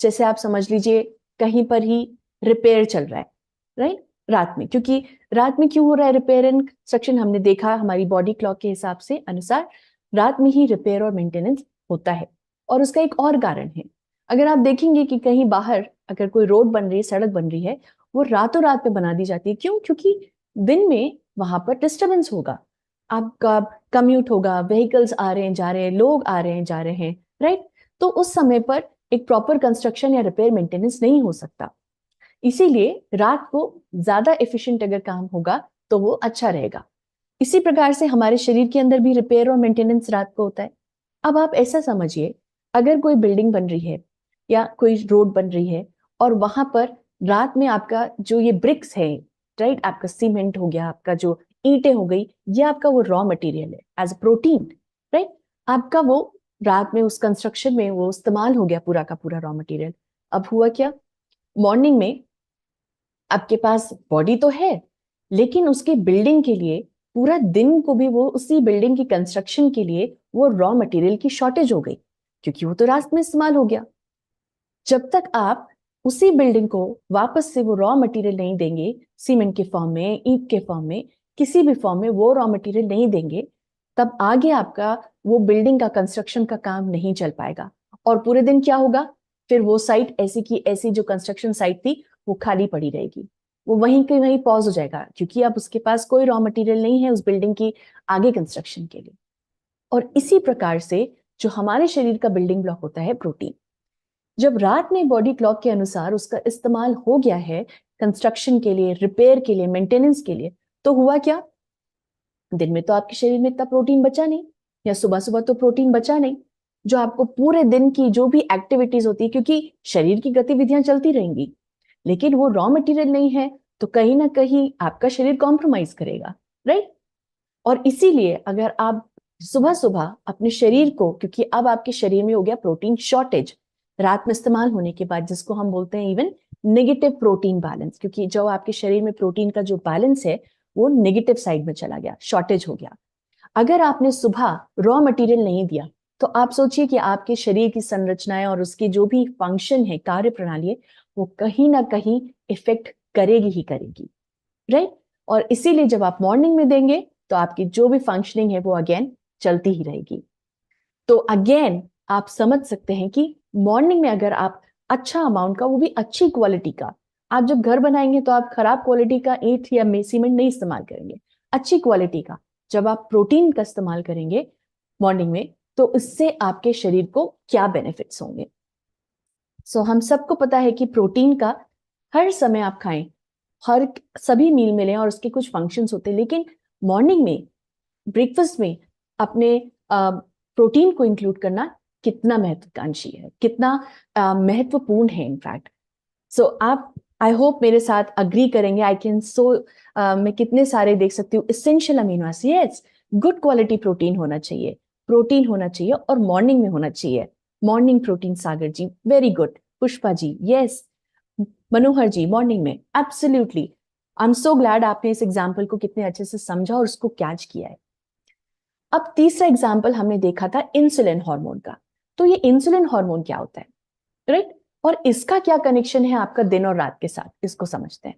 जैसे आप समझ लीजिए कहीं पर ही रिपेयर चल रहा है, राइट। रात में, क्योंकि रात में क्यों हो रहा है रिपेयर एंड कंस्ट्रक्शन, हमने देखा हमारी बॉडी क्लॉक के हिसाब से अनुसार रात में ही रिपेयर और मेंटेनेंस होता है। और उसका एक और कारण है, अगर आप देखेंगे कि कहीं बाहर अगर कोई रोड बन रही है, सड़क बन रही है, वो रातों रात पे बना दी जाती है। क्यों? क्योंकि दिन में वहां पर डिस्टरबेंस होगा, आपका कम्यूट होगा, व्हीकल्स आ रहे हैं जा रहे हैं, लोग आ रहे हैं जा रहे हैं, राइट? तो उस समय पर एक प्रॉपर कंस्ट्रक्शन या रिपेयर मेंटेनेंस नहीं हो सकता। इसीलिए रात को ज्यादा एफिशिएंट अगर काम होगा तो वो अच्छा रहेगा। इसी प्रकार से हमारे शरीर के अंदर भी रिपेयर और मेंटेनेंस रात को होता है। अब आप ऐसा समझिए, अगर कोई बिल्डिंग बन रही है या कोई रोड बन रही है और वहां पर रात में आपका जो ये ब्रिक्स है, राइट, आपका सीमेंट हो गया, आपका जो ईंटें हो गई, ये आपका वो रॉ मटेरियल है एज अ प्रोटीन, राइट? आपका वो रात में उस कंस्ट्रक्शन में वो इस्तेमाल हो गया पूरा का पूरा रॉ मटेरियल। अब हुआ क्या, मॉर्निंग में आपके पास बॉडी तो है, लेकिन उसके बिल्डिंग के लिए पूरा दिन को भी वो उसी बिल्डिंग की कंस्ट्रक्शन के लिए वो रॉ मटेरियल की शॉर्टेज हो गई, क्योंकि वो तो रात में इस्तेमाल हो गया। जब तक आप उसी बिल्डिंग को वापस से वो रॉ मटेरियल नहीं देंगे, सीमेंट के फॉर्म में, ईंट के फॉर्म में, किसी भी फॉर्म में वो रॉ मटेरियल नहीं देंगे, तब आगे आपका वो बिल्डिंग का कंस्ट्रक्शन का काम नहीं चल पाएगा। और पूरे दिन क्या होगा, फिर वो साइट ऐसी की ऐसी जो कंस्ट्रक्शन साइट थी वो खाली पड़ी रहेगी, वो वहीं के वहीं पॉज हो जाएगा, क्योंकि अब उसके पास कोई रॉ मटेरियल नहीं है उस बिल्डिंग की आगे कंस्ट्रक्शन के लिए। और इसी प्रकार से जो हमारे शरीर का बिल्डिंग ब्लॉक होता है प्रोटीन, जब रात में बॉडी क्लॉक के अनुसार उसका इस्तेमाल हो गया है कंस्ट्रक्शन के लिए, रिपेयर के लिए, मेंटेनेंस के लिए, तो हुआ क्या, दिन में तो आपके शरीर में इतना प्रोटीन बचा नहीं, या सुबह सुबह तो प्रोटीन बचा नहीं जो आपको पूरे दिन की जो भी एक्टिविटीज होती है, क्योंकि शरीर की गतिविधियां चलती रहेंगी, लेकिन वो रॉ मटेरियल नहीं है, तो कहीं ना कहीं आपका शरीर कॉम्प्रोमाइज करेगा, राइट? और इसीलिए अगर आप सुबह सुबह अपने शरीर को, क्योंकि अब आपके शरीर में हो गया प्रोटीन शॉर्टेज रात में इस्तेमाल होने के बाद, जिसको हम बोलते हैं इवन नेगेटिव प्रोटीन बैलेंस, क्योंकि जो आपके शरीर में प्रोटीन का जो बैलेंस है वो नेगेटिव साइड में चला गया, शॉर्टेज हो गया। अगर आपने सुबह रॉ मटेरियल नहीं दिया, तो आप सोचिए कि आपके शरीर की संरचनाएं और उसकी जो भी फंक्शन है, कार्य प्रणाली है, वो कहीं ना कहीं इफेक्ट करेगी ही करेगी, राइट? और इसीलिए जब आप मॉर्निंग में देंगे तो आपकी जो भी फंक्शनिंग है वो अगेन चलती ही रहेगी। तो अगेन आप समझ सकते हैं कि मॉर्निंग में अगर आप अच्छा अमाउंट का, वो भी अच्छी क्वालिटी का, आप जब घर बनाएंगे तो आप खराब क्वालिटी का ईंट या सीमेंट नहीं इस्तेमाल करेंगे, अच्छी क्वालिटी का जब आप प्रोटीन का इस्तेमाल करेंगे मॉर्निंग में, तो इससे आपके शरीर को क्या बेनिफिट्स होंगे। सो हम सबको पता है कि प्रोटीन का हर समय आप खाएं, हर सभी मील में लें, और उसके कुछ फंक्शंस होते हैं, लेकिन मॉर्निंग में ब्रेकफास्ट में अपने प्रोटीन को इंक्लूड करना कितना महत्वाकांक्षी है, कितना महत्वपूर्ण है इनफैक्ट। सो आप, आई होप मेरे साथ अग्री करेंगे। आई कैन सो मैं कितने सारे देख सकती हूँ essential amino acid, yes, good quality protein होना चाहिए, प्रोटीन होना चाहिए और मॉर्निंग में होना चाहिए। मॉर्निंग प्रोटीन, सागर जी very good, Pushpa ji yes, मनोहर जी मॉर्निंग में absolutely. I am so glad आपने इस एग्जाम्पल को कितने अच्छे से समझा और उसको कैच किया है। अब तीसरा एग्जाम्पल हमने देखा था इंसुलिन हार्मोन का। तो ये इंसुलिन हार्मोन क्या होता है, राइट? और इसका क्या कनेक्शन है आपका दिन और रात के साथ, इसको समझते हैं।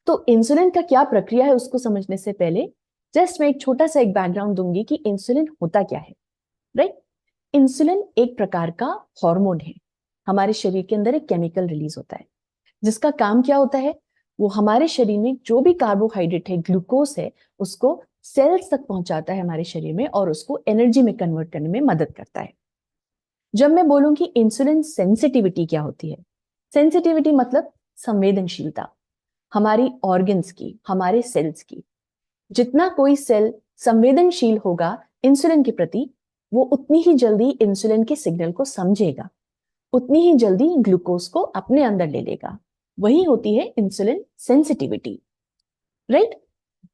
तो इंसुलिन का क्या प्रक्रिया है उसको समझने से पहले जस्ट मैं एक छोटा सा एक बैकग्राउंड दूंगी कि इंसुलिन होता क्या है, राइट? इंसुलिन एक प्रकार का हार्मोन है, हमारे शरीर के अंदर एक केमिकल रिलीज होता है, जिसका काम क्या होता है, वो हमारे शरीर में जो भी कार्बोहाइड्रेट है, ग्लूकोज है, उसको सेल्स तक पहुंचाता है हमारे शरीर में और उसको एनर्जी में कन्वर्ट करने में मदद करता है। जब मैं बोलूं कि इंसुलिन सेंसिटिविटी क्या होती है, सेंसिटिविटी मतलब संवेदनशीलता हमारी ऑर्गन्स की, हमारे सेल्स की। जितना कोई सेल संवेदनशील होगा इंसुलिन के प्रति, वो उतनी ही जल्दी इंसुलिन के सिग्नल को समझेगा, उतनी ही जल्दी ग्लूकोज को अपने अंदर ले लेगा। वही होती है इंसुलिन सेंसिटिविटी, राइट?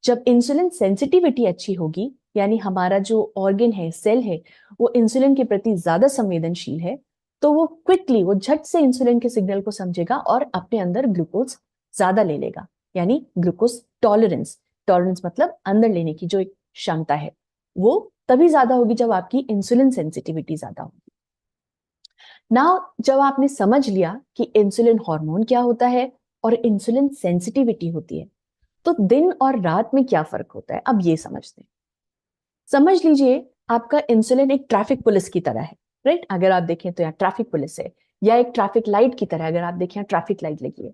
जब इंसुलिन सेंसिटिविटी अच्छी होगी, यानी हमारा जो ऑर्गन है, सेल है, वो इंसुलिन के प्रति ज्यादा संवेदनशील है, तो वो क्विकली, वो झट से इंसुलिन के सिग्नल को समझेगा और अपने अंदर ग्लूकोज ज्यादा ले लेगा, यानी ग्लूकोज टॉलरेंस। टॉलरेंस मतलब अंदर लेने की जो एक क्षमता है, वो तभी ज्यादा होगी जब आपकी इंसुलिन सेंसिटिविटी ज्यादा होगी। नाउ जब आपने समझ लिया कि इंसुलिन हार्मोन क्या होता है और इंसुलिन सेंसिटिविटी होती है, तो दिन और रात में क्या फर्क होता है, अब ये समझते हैं। समझ लीजिए आपका इंसुलिन एक ट्रैफिक पुलिस की तरह है, राइट? अगर आप देखें तो यहाँ ट्रैफिक पुलिस है, या एक ट्रैफिक लाइट की तरह, अगर आप देखें ट्रैफिक लाइट लगी है।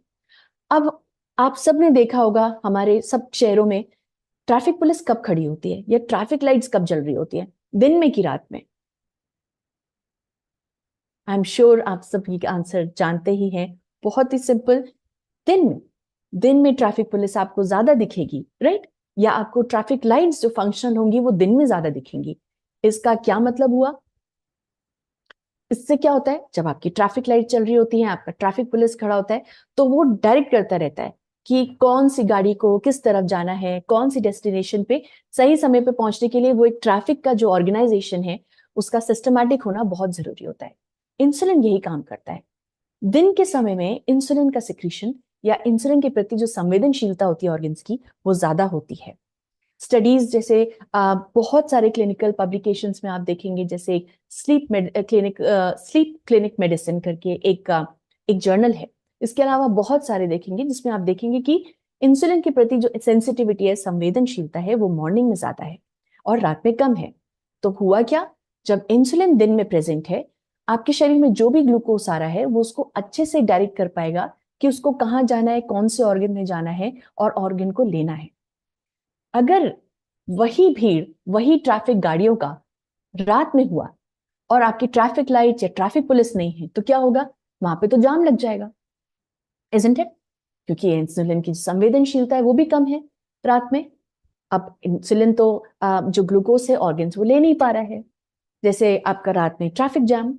अब आप सबने देखा होगा हमारे सब शहरों में ट्रैफिक पुलिस कब खड़ी होती है, या ट्रैफिक लाइट्स कब जल रही होती है, दिन में कि रात में? आई एम श्योर आप सब ये आंसर जानते ही हैं। बहुत ही सिंपल, दिन में। दिन में ट्रैफिक पुलिस आपको ज्यादा दिखेगी, राइट? या आपको ट्रैफिक लाइट्स जो फंक्शनल होंगी वो दिन में ज्यादा दिखेंगी। इसका क्या मतलब हुआ? इससे क्या होता है, जब आपकी ट्रैफिक लाइट चल रही होती है, आपका ट्रैफिक पुलिस खड़ा होता है, तो वो डायरेक्ट करता रहता है कि कौन सी गाड़ी को किस तरफ जाना है, कौन सी डेस्टिनेशन पे सही समय पे पहुंचने के लिए। वो एक ट्रैफिक का जो ऑर्गेनाइजेशन है उसका सिस्टमैटिक होना बहुत जरूरी होता है। इंसुलिन यही काम करता है। दिन के समय में इंसुलिन का सिक्रीशन या इंसुलिन के प्रति जो संवेदनशीलता होती है ऑर्गन्स की, वो ज्यादा होती है। स्टडीज जैसे बहुत सारे क्लिनिकल पब्लिकेशंस में आप देखेंगे, जैसे स्लीप क्लिनिक मेडिसिन करके एक जर्नल है। इसके अलावा बहुत सारे देखेंगे जिसमें आप देखेंगे कि इंसुलिन के प्रति जो सेंसिटिविटी है, संवेदनशीलता है, वो मॉर्निंग में ज्यादा है और रात में कम है। तो हुआ क्या, जब इंसुलिन दिन में प्रेजेंट है, आपके शरीर में जो भी ग्लूकोज आ रहा है वो उसको अच्छे से डायरेक्ट कर पाएगा कि उसको कहाँ जाना है, कौन से ऑर्गन में जाना है और ऑर्गन को लेना है। अगर वही भीड़, वही ट्रैफिक गाड़ियों का रात में हुआ और आपकी ट्रैफिक लाइट या ट्रैफिक पुलिस नहीं है, तो क्या होगा? वहां पे तो जाम लग जाएगा, इजंट इट? क्योंकि इंसुलिन की संवेदनशीलता है वो भी कम है रात में। अब इंसुलिन तो जो ग्लूकोज है ऑर्गन्स वो ले नहीं पा रहा है। जैसे आपका रात में ट्रैफिक जैम,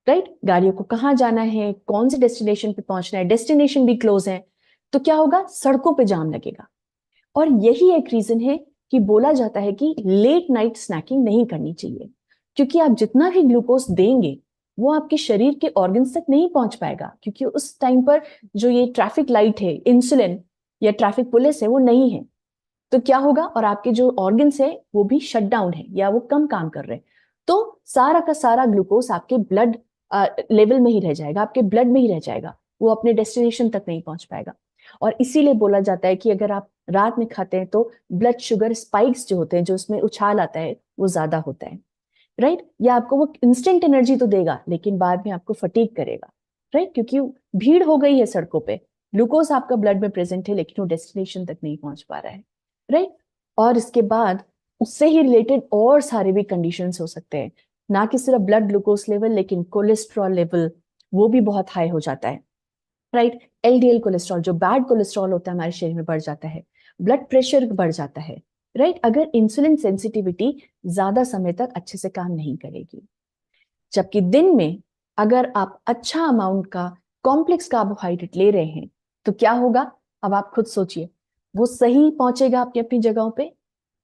राइट? गाड़ियों को कहाँ जाना है, कौन से डेस्टिनेशन पे पहुंचना है, डेस्टिनेशन भी क्लोज है, तो क्या होगा? सड़कों पे जाम लगेगा। और यही एक रीजन है कि बोला जाता है कि लेट नाइट स्नैकिंग नहीं करनी चाहिए, क्योंकि आप जितना भी ग्लूकोज देंगे वो आपके शरीर के ऑर्गन्स तक नहीं पहुंच पाएगा, क्योंकि उस टाइम पर जो ये ट्रैफिक लाइट है, इंसुलिन या ट्रैफिक पुलिस है, वो नहीं है। तो क्या होगा? और आपके जो ऑर्गन्स है वो भी शट डाउन है या वो कम काम कर रहे हैं। तो सारा का सारा ग्लूकोज आपके ब्लड लेवल में ही रह जाएगा, आपके ब्लड में ही रह जाएगा, वो अपने डेस्टिनेशन तक नहीं पहुंच पाएगा। और इसीलिए बोला जाता है कि अगर आप रात में खाते हैं तो ब्लड शुगर स्पाइक्स जो होते हैं, जो उसमें उछाल आता है, वो ज्यादा होता है, राइट? या आपको वो इंस्टेंट एनर्जी तो देगा लेकिन बाद में आपको फटीग करेगा, राइट? क्योंकि भीड़ हो गई है सड़कों पे, ग्लूकोज आपका ब्लड में प्रेजेंट है लेकिन वो डेस्टिनेशन तक नहीं पहुंच पा रहा है, राइट? और इसके बाद उससे ही रिलेटेड और सारे भी कंडीशंस हो सकते हैं, ना कि सिर्फ ब्लड ग्लूकोज लेवल, लेकिन कोलेस्ट्रॉल लेवल वो भी बहुत हाई हो जाता है, राइट? एलडीएल कोलेस्ट्रॉल, जो बैड कोलेस्ट्रॉल होता है हमारे शरीर में, बढ़ जाता है। ब्लड प्रेशर बढ़ जाता है, राइट? अगर इंसुलिन सेंसिटिविटी ज्यादा समय तक अच्छे से काम नहीं करेगी। जबकि दिन में अगर आप अच्छा अमाउंट का कॉम्प्लेक्स कार्बोहाइड्रेट ले रहे हैं तो क्या होगा? अब आप खुद सोचिए, वो सही पहुंचेगा अपनी अपनी जगहों पे,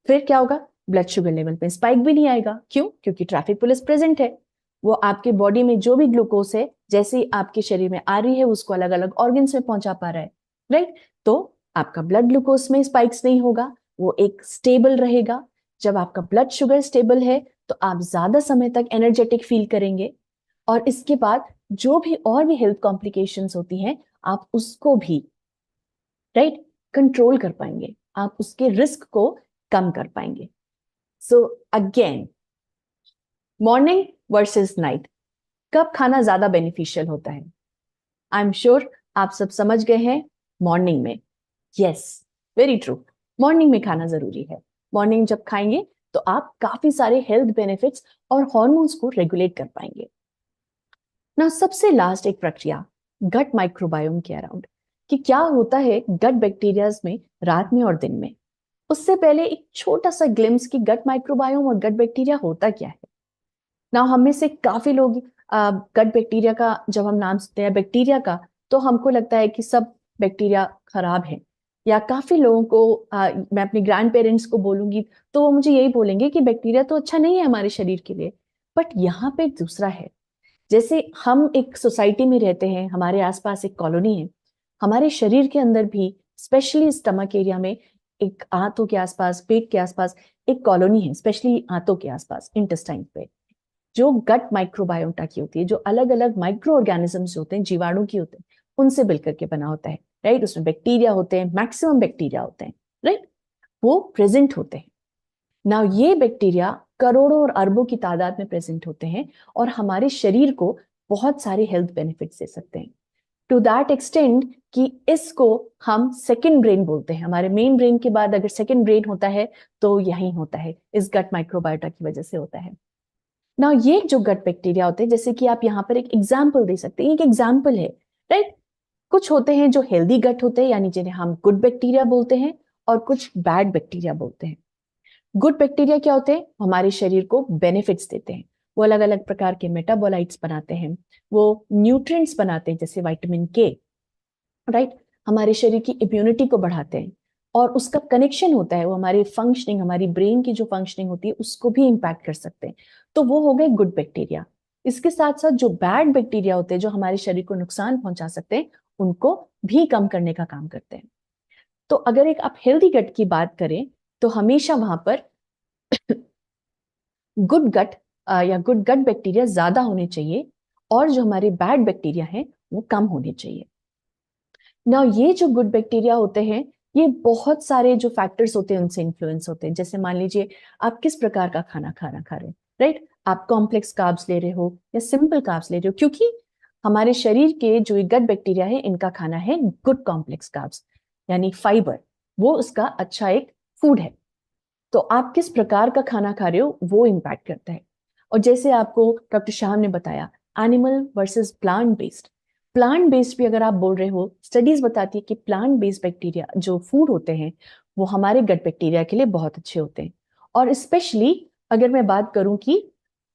फिर क्या होगा? ब्लड शुगर लेवल पे स्पाइक भी नहीं आएगा। क्यों? क्योंकि ट्रैफिक पुलिस प्रेजेंट है। वो आपके बॉडी में जो भी ग्लूकोज है, जैसे ही आपके शरीर में आ रही है, उसको अलग अलग ऑर्गन्स में पहुंचा पा रहा है, राइट? तो आपका ब्लड ग्लूकोज में स्पाइक्स नहीं होगा, वो एक स्टेबल रहेगा। जब आपका ब्लड शुगर स्टेबल है तो आप ज्यादा समय तक एनर्जेटिक फील करेंगे, और इसके बाद जो भी और भी हेल्थ कॉम्प्लिकेशंस होती हैं, आप उसको भी, राइट, कंट्रोल कर पाएंगे, आप उसके रिस्क को कम कर पाएंगे। So again, morning versus night, कब खाना ज्यादा बेनिफिशियल होता है? आई एम श्योर आप सब समझ गए हैं, मॉर्निंग में। यस, वेरी ट्रू, मॉर्निंग में खाना जरूरी है। मॉर्निंग जब खाएंगे तो आप काफी सारे हेल्थ बेनिफिट्स और हॉर्मोन्स को रेगुलेट कर पाएंगे ना। सबसे लास्ट एक प्रक्रिया, गट माइक्रोबायोम के अराउंड, कि क्या होता है गट बैक्टीरियाज में रात में और दिन में। उससे पहले एक छोटा सा ग्लिम्स कि गट माइक्रोबायोम और गट बैक्टीरिया होता क्या है ना। हम में से काफी लोग गट बैक्टीरिया का जब हम नाम सुनते हैं बैक्टीरिया का, तो हमको लगता है कि सब बैक्टीरिया खराब है। या काफी लोगों को मैं अपने ग्रैंड पेरेंट्स को बोलूंगी तो वो मुझे यही बोलेंगे कि बैक्टीरिया तो अच्छा नहीं है हमारे शरीर के लिए। बट यहाँ पे दूसरा है। जैसे हम एक सोसाइटी में रहते हैं, हमारे आसपास एक कॉलोनी है, हमारे शरीर के अंदर भी, स्पेशली स्टमक एरिया में, एक आंतों के आसपास, पेट के आसपास एक कॉलोनी है, स्पेशली आंतों के आसपास, इंटेस्टाइन पे, जो गट माइक्रोबायोटा की होती है, जो अलग अलग माइक्रो ऑर्गेनिजम्स होते हैं, जीवाणु की होते हैं, उनसे मिलकर के बना होता है, राइट? उसमें बैक्टीरिया होते हैं, मैक्सिमम बैक्टीरिया होते हैं, राइट? वो प्रेजेंट होते हैं। ना ये बैक्टीरिया करोड़ों और अरबों की तादाद में प्रेजेंट होते हैं और हमारे शरीर को बहुत सारे हेल्थ बेनिफिट्स दे सकते हैं, टू दैट एक्सटेंड कि इसको हम सेकंड ब्रेन बोलते हैं। हमारे मेन ब्रेन के बाद अगर सेकंड ब्रेन होता है तो यही होता है, इस गट माइक्रोबायोटा की वजह से होता है। ना ये जो गट बैक्टीरिया होते हैं, जैसे कि आप यहाँ पर एक एग्जाम्पल दे सकते हैं, एक एग्जाम्पल है, राइट। कुछ होते हैं जो हेल्दी गट होते हैं, यानी जिन्हें हम गुड बैक्टीरिया बोलते हैं, और कुछ बैड बैक्टीरिया बोलते हैं। गुड बैक्टीरिया क्या होते हैं? हमारे शरीर को बेनिफिट्स देते हैं, वो अलग अलग प्रकार के मेटाबोलाइट्स बनाते हैं, वो न्यूट्रिएंट्स बनाते हैं जैसे विटामिन के, राइट। हमारे शरीर की इम्यूनिटी को बढ़ाते हैं, और उसका कनेक्शन होता है, वो हमारी फंक्शनिंग, हमारी ब्रेन की जो फंक्शनिंग होती है उसको भी इम्पैक्ट कर सकते हैं। तो वो हो गए गुड बैक्टीरिया। इसके साथ साथ जो बैड बैक्टीरिया होते हैं, जो हमारे शरीर को नुकसान पहुंचा सकते हैं, उनको भी कम करने का काम करते हैं। तो अगर एक आप हेल्दी गट की बात करें तो हमेशा वहां पर गुड गट या गुड गट बैक्टीरिया ज्यादा होने चाहिए, और जो हमारे बैड बैक्टीरिया हैं वो कम होने चाहिए। ना ये जो गुड बैक्टीरिया होते हैं, ये बहुत सारे जो फैक्टर्स होते हैं उनसे इन्फ्लुएंस होते हैं। जैसे मान लीजिए आप किस प्रकार का खाना खाना खा रहे हैं, राइट। आप कॉम्प्लेक्स कार्ब्स ले रहे हो या सिंपल कार्ब्स ले रहे हो, क्योंकि हमारे शरीर के जो गट बैक्टीरिया है इनका खाना है गुड कॉम्प्लेक्स कार्ब्स, यानी फाइबर, वो उसका अच्छा एक फूड है। तो आप किस प्रकार का खाना खा रहे हो वो इम्पैक्ट करता है। और जैसे आपको डॉक्टर शाह ने बताया, एनिमल वर्सेस प्लांट बेस्ड भी अगर आप बोल रहे हो, स्टडीज बताती है कि प्लांट बेस्ड बैक्टीरिया जो फूड होते हैं वो हमारे गट बैक्टीरिया के लिए बहुत अच्छे होते हैं। और स्पेशली अगर मैं बात करूं कि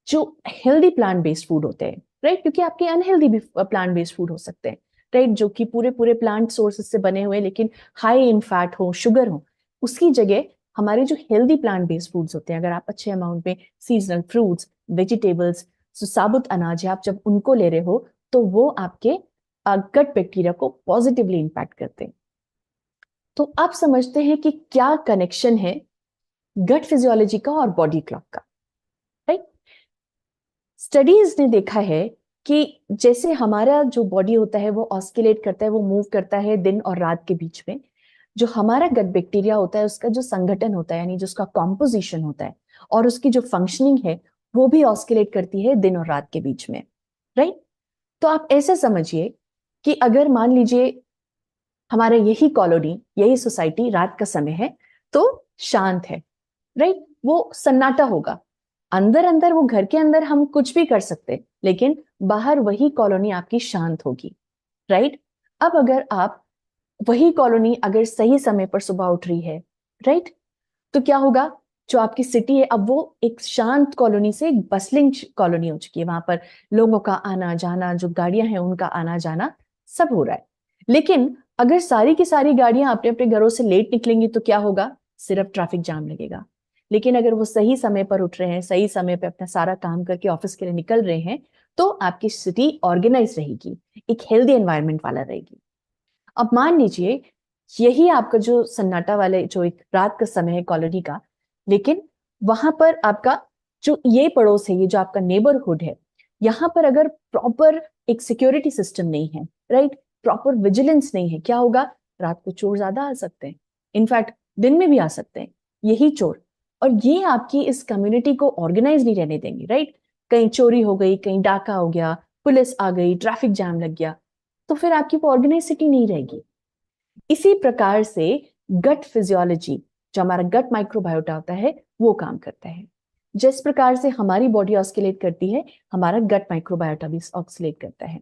जो हेल्दी प्लांट बेस्ड फूड होते हैं, राइट, क्योंकि आपके अनहेल्दी भी प्लांट बेस्ड फूड हो सकते हैं, राइट, जो कि पूरे पूरे प्लांट सोर्सेज से बने हुए लेकिन हाई इन फैट हो, शुगर हो, उसकी जगह हमारे जो हेल्दी प्लांट बेस्ड फूड्स होते हैं, अगर आप अच्छे अमाउंट में सीजनल फ्रूट्स, वेजिटेबल्स, साबुत अनाज है, आप जब उनको ले रहे हो तो वो आपके गट बैक्टीरिया को पॉजिटिवली इंपैक्ट करते हैं। तो आप समझते हैं कि क्या कनेक्शन है गट फिजियोलॉजी का और बॉडी क्लॉक का, राइट। स्टडीज ने देखा है कि जैसे हमारा जो बॉडी होता है वो ऑस्किलेट करता है, वो मूव करता है दिन और रात के बीच में, जो हमारा गट बैक्टीरिया होता है उसका जो संगठन होता है, यानी जो उसका कॉम्पोजिशन होता है और उसकी जो फंक्शनिंग है, वो भी ऑस्किलेट करती है दिन और रात के बीच में, राइट। तो आप ऐसे समझिए कि अगर मान लीजिए हमारा यही कॉलोनी, यही सोसाइटी रात का समय है तो शांत है, राइट, वो सन्नाटा होगा। अंदर अंदर वो घर के अंदर हम कुछ भी कर सकते, लेकिन बाहर वही कॉलोनी आपकी शांत होगी, राइट। अब अगर आप वही कॉलोनी अगर सही समय पर सुबह उठ रही है, राइट, तो क्या होगा? जो आपकी सिटी है अब वो एक शांत कॉलोनी से एक बसलिंग कॉलोनी हो चुकी है, वहां पर लोगों का आना जाना, जो गाड़ियां हैं उनका आना जाना सब हो रहा है। लेकिन अगर सारी की सारी गाड़ियां अपने अपने घरों से लेट निकलेंगी तो क्या होगा? सिर्फ ट्रैफिक जाम लगेगा। लेकिन अगर वो सही समय पर उठ रहे हैं, सही समय पर अपना सारा काम करके ऑफिस के लिए निकल रहे हैं, तो आपकी सिटी ऑर्गेनाइज रहेगी, एक हेल्दी एनवायरनमेंट वाला रहेगी। अब मान लीजिए यही आपका जो सन्नाटा वाले जो एक रात का समय है कॉलोनी का, लेकिन वहां पर आपका जो ये पड़ोस है, ये जो आपका नेबरहुड है, यहां पर अगर प्रॉपर एक सिक्योरिटी सिस्टम नहीं है, राइट, प्रॉपर विजिलेंस नहीं है, क्या होगा? रात को चोर ज्यादा आ सकते हैं, इनफैक्ट दिन में भी आ सकते हैं यही चोर, और ये आपकी इस कम्युनिटी को ऑर्गेनाइज नहीं रहने देंगे, राइट। कहीं चोरी हो गई, कहीं डाका हो गया, पुलिस आ गई, ट्रैफिक जाम लग गया, तो फिर आपकी वो ऑर्गेनाइज सिटी नहीं रहेगी। इसी प्रकार से गट फिजियोलॉजी, जो हमारा गट माइक्रोबायोटा होता है, वो काम करता है। जिस प्रकार से हमारी बॉडी ऑस्किलेट करती है, हमारा गट माइक्रोबायोटा भी ऑस्किलेट करता है।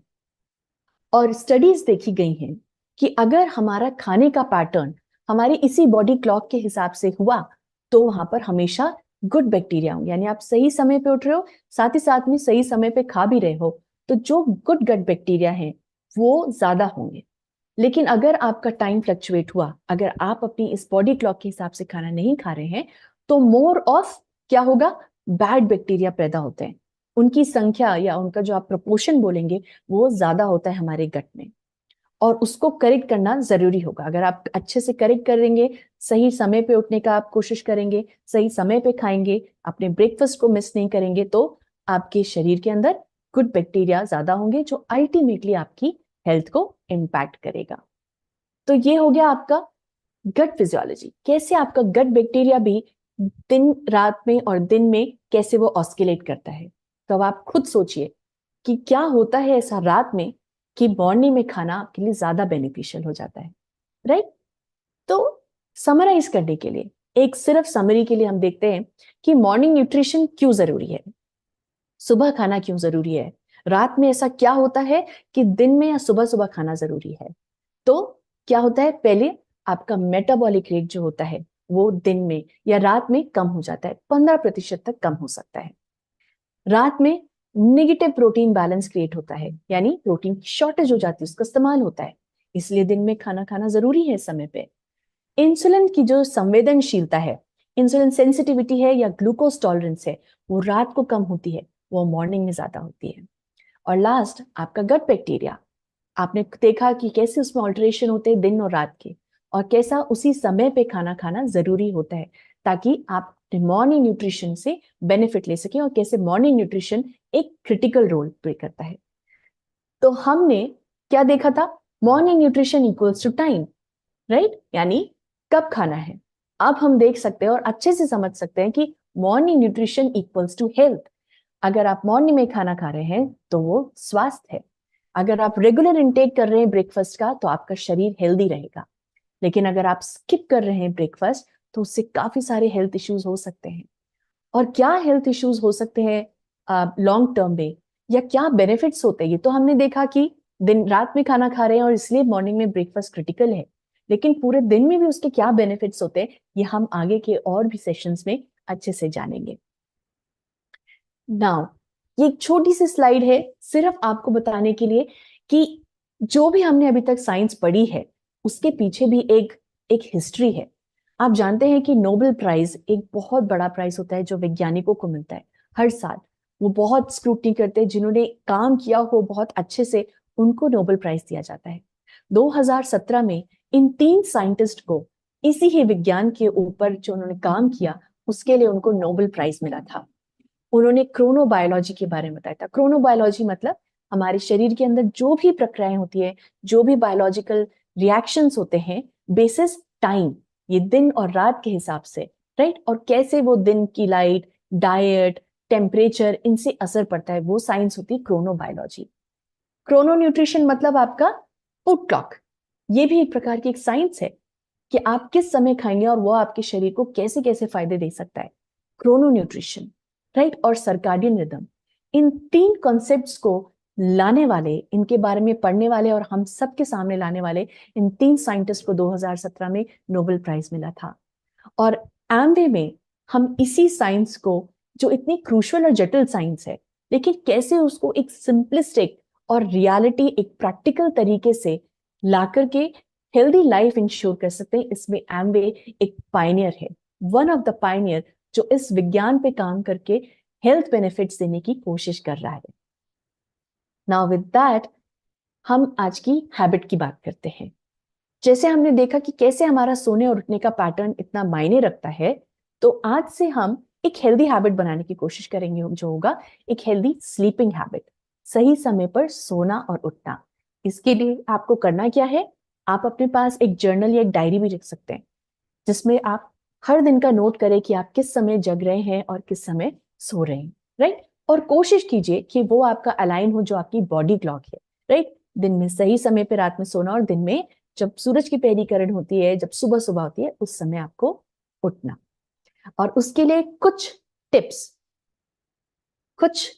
और स्टडीज देखी गई हैं कि अगर हमारा खाने का पैटर्न हमारी इसी बॉडी क्लॉक के हिसाब से हुआ, तो वहां पर हमेशा गुड बैक्टीरिया होंगे, यानी आप सही समय पे उठ रहे हो, साथ ही साथ में सही समय पे खा भी रहे हो, तो जो गुड गट बैक्टीरिया हैं वो ज्यादा होंगे। लेकिन अगर आपका टाइम फ्लक्चुएट हुआ, अगर आप अपनी इस बॉडी क्लॉक के हिसाब से खाना नहीं खा रहे हैं, तो मोर ऑफ क्या होगा? बैड बैक्टीरिया पैदा होते हैं, उनकी संख्या या उनका जो आप प्रपोर्शन बोलेंगे वो ज्यादा होता है हमारे गट में। और उसको करेक्ट करना जरूरी होगा। अगर आप अच्छे से करेक्ट करेंगे, सही समय पे उठने का आप कोशिश करेंगे, सही समय पे खाएंगे, अपने ब्रेकफास्ट को मिस नहीं करेंगे, तो आपके शरीर के अंदर गुड बैक्टीरिया ज्यादा होंगे, जो अल्टीमेटली आपकी हेल्थ को इम्पैक्ट करेगा। तो ये हो गया आपका गट फिजियोलॉजी, कैसे आपका गट बैक्टीरिया भी दिन रात में और दिन में कैसे वो ऑस्किलेट करता है। तो अब आप खुद सोचिए कि क्या होता है ऐसा रात में कि मॉर्निंग में खाना आपके लिए ज्यादा बेनिफिशियल हो जाता है, राइट। तो समराइज करने के लिए, एक सिर्फ समरी के लिए हम देखते हैं कि मॉर्निंग न्यूट्रिशन क्यों जरूरी है, सुबह खाना क्यों जरूरी है, रात में ऐसा क्या होता है कि दिन में या सुबह सुबह खाना जरूरी है। तो क्या होता है, पहले आपका मेटाबॉलिक रेट जो होता है वो दिन में या रात में कम हो जाता है, 15% तक कम हो सकता है। रात में नेगेटिव प्रोटीन बैलेंस क्रिएट होता है, यानी प्रोटीन की शॉर्टेज हो जाती है, उसका इस्तेमाल होता है, इसलिए दिन में खाना खाना जरूरी है समय पे। इंसुलिन की जो संवेदनशीलता है, इंसुलिन सेंसिटिविटी है या ग्लूकोज टॉलरेंस है, वो रात को कम होती है, वो मॉर्निंग में ज्यादा होती है। और लास्ट, आपका गट बैक्टीरिया, आपने देखा कि कैसे उसमें ऑल्टरेशन होते हैं दिन और रात के, और कैसा उसी समय पे खाना खाना जरूरी होता है ताकि आप मॉर्निंग न्यूट्रिशन से बेनिफिट ले सके, और कैसे मॉर्निंग न्यूट्रिशन एक क्रिटिकल रोल प्ले करता है। तो हमने क्या देखा था, morning nutrition equals to time, right, यानी कब खाना है। अब हम देख सकते हैं और अच्छे से समझ सकते हैं कि morning nutrition equals to health. अगर आप मॉर्निंग में खाना खा रहे हैं तो वो स्वास्थ्य है। अगर आप रेगुलर इंटेक कर रहे हैं ब्रेकफास्ट का तो आपका शरीर हेल्दी रहेगा। लेकिन अगर आप स्किप कर रहे हैं ब्रेकफास्ट तो उससे काफी सारे हेल्थ इश्यूज हो सकते हैं। और क्या हेल्थ इश्यूज हो सकते हैं लॉन्ग टर्म में, या क्या बेनिफिट्स होते हैं, ये तो हमने देखा कि दिन रात में खाना खा रहे हैं और इसलिए मॉर्निंग में ब्रेकफास्ट क्रिटिकल है। लेकिन पूरे दिन में भी उसके क्या बेनिफिट्स होते हैं, ये हम आगे के और भी सेशंस में अच्छे से जानेंगे। नाउ, ये एक छोटी सी स्लाइड है सिर्फ आपको बताने के लिए कि जो भी हमने अभी तक साइंस पढ़ी है उसके पीछे भी एक एक हिस्ट्री है। आप जानते हैं कि नोबेल प्राइज एक बहुत बड़ा प्राइज होता है जो वैज्ञानिकों को मिलता है हर साल। वो बहुत स्क्रूटनी करते हैं, जिन्होंने काम किया हो बहुत अच्छे से उनको नोबेल प्राइज दिया जाता है। 2017 में इन 3 साइंटिस्ट को इसी ही विज्ञान के ऊपर जो उन्होंने काम किया उसके लिए उनको नोबेल प्राइज मिला था। उन्होंने क्रोनोबायोलॉजी के बारे में बताया था। क्रोनोबायोलॉजी मतलब हमारे शरीर के अंदर जो भी प्रक्रियाएं होती है, जो भी बायोलॉजिकल रिएक्शंस होते हैं, बेसिस टाइम, ये दिन और रात के हिसाब से, राइट, और कैसे वो दिन की लाइट, डाइट, टेम्परेचर, इनसे असर पड़ता है, वो साइंस होती है क्रोनोबायोलॉजी। क्रोनो न्यूट्रिशन मतलब आपका फूड क्लॉक, ये भी एक प्रकार की एक साइंस है कि आप किस समय खाएंगे और वो आपके शरीर को कैसे कैसे फायदे दे सकता है, क्रोनो न्यूट्रिशन, राइट। और सर्काडियन रिदम, इन 3 कॉन्सेप्ट्स को लाने वाले, इनके बारे में पढ़ने वाले और हम सबके सामने लाने वाले इन 3 साइंटिस्ट को 2017 में नोबेल प्राइज मिला था। और एमवे में हम इसी साइंस को, जो इतनी क्रूशल और जटिल साइंस है, लेकिन कैसे उसको एक सिंपलिस्टिक और रियलिटी, एक प्रैक्टिकल तरीके से ला करके हेल्दी लाइफ इंश्योर कर सकते हैं, इसमें एमवे एक पायनियर है, वन ऑफ द पायनियर, जो इस विज्ञान पे काम करके हेल्थ बेनिफिट्स देने की कोशिश कर रहा है। नाउ विद दैट, हम आज की हैबिट की बात करते हैं। जैसे हमने देखा कि कैसे हमारा सोने और उठने का पैटर्न इतना मायने रखता है, तो आज से हम एक हेल्दी हैबिट बनाने की कोशिश करेंगे, जो होगा एक हेल्दी स्लीपिंग हैबिट, सही समय पर सोना और उठना। इसके लिए आपको करना क्या है, आप अपने पास एक जर्नल या एक डायरी भी रख सकते हैं, जिसमें आप हर दिन का नोट करें कि आप किस समय जग रहे हैं और किस समय सो रहे हैं, राइट। और कोशिश कीजिए कि वो आपका अलाइन हो जो आपकी बॉडी क्लॉक है, राइट। दिन में सही समय पे रात में सोना, और दिन में जब सूरज की पहली किरण होती है, जब सुबह सुबह होती है, उस समय आपको उठना। और उसके लिए टिप्स कुछ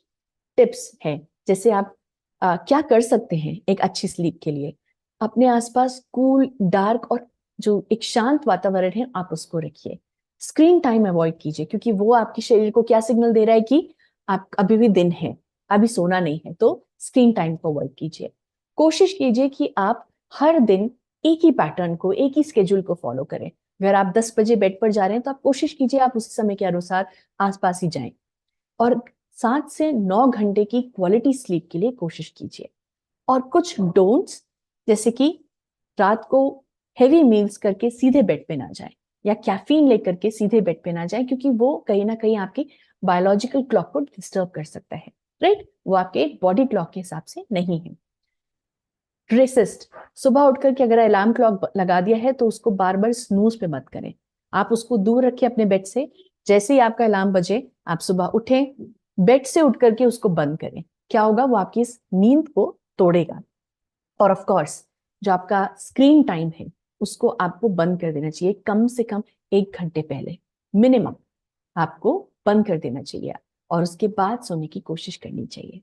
टिप्स हैं। जैसे आप क्या कर सकते हैं एक अच्छी स्लीप के लिए, अपने आसपास कूल, डार्क और जो एक शांत वातावरण है आप उसको रखिए। स्क्रीन टाइम अवॉइड कीजिए, क्योंकि वो आपके शरीर को क्या सिग्नल दे रहा है कि आप अभी भी दिन है, अभी सोना नहीं है, तो स्क्रीन टाइम को अवॉइड कीजिए। कोशिश कीजिए कि आप हर दिन एक ही पैटर्न को, एक ही स्केड्यूल को फॉलो करें। अगर आप 10 बजे बेड पर जा रहे हैं तो आप कोशिश कीजिए आप उसी समय के अनुसार आसपास ही जाएं। और 7 से 9 घंटे की क्वालिटी स्लीप के लिए कोशिश कीजिए। और कुछ डोंट्स, जैसे कि रात को हेवी मील्स करके सीधे बेड पे ना जाएं, या कैफीन लेकर के सीधे बेड पे ना जाएं, क्योंकि वो कहीं ना कहीं आपकी बायोलॉजिकल क्लॉक को डिस्टर्ब कर सकता है, राइट। वो आपके बॉडी क्लॉक के हिसाब से नहीं है। रेसिस्ट, सुबह उठ करके अगर अलार्म क्लॉक लगा दिया है तो उसको बार बार स्नूज पे मत करें, आप उसको दूर रखें अपने बेड से। जैसे ही आपका अलार्म बजे, आप सुबह उठें, बेड से उठ करके उसको बंद करें। क्या होगा, वो आपकी इस नींद को तोड़ेगा। और ऑफ कोर्स जो आपका स्क्रीन टाइम है उसको आपको बंद कर देना चाहिए, कम से कम 1 घंटे पहले मिनिमम आपको बंद कर देना चाहिए, और उसके बाद सोने की कोशिश करनी चाहिए।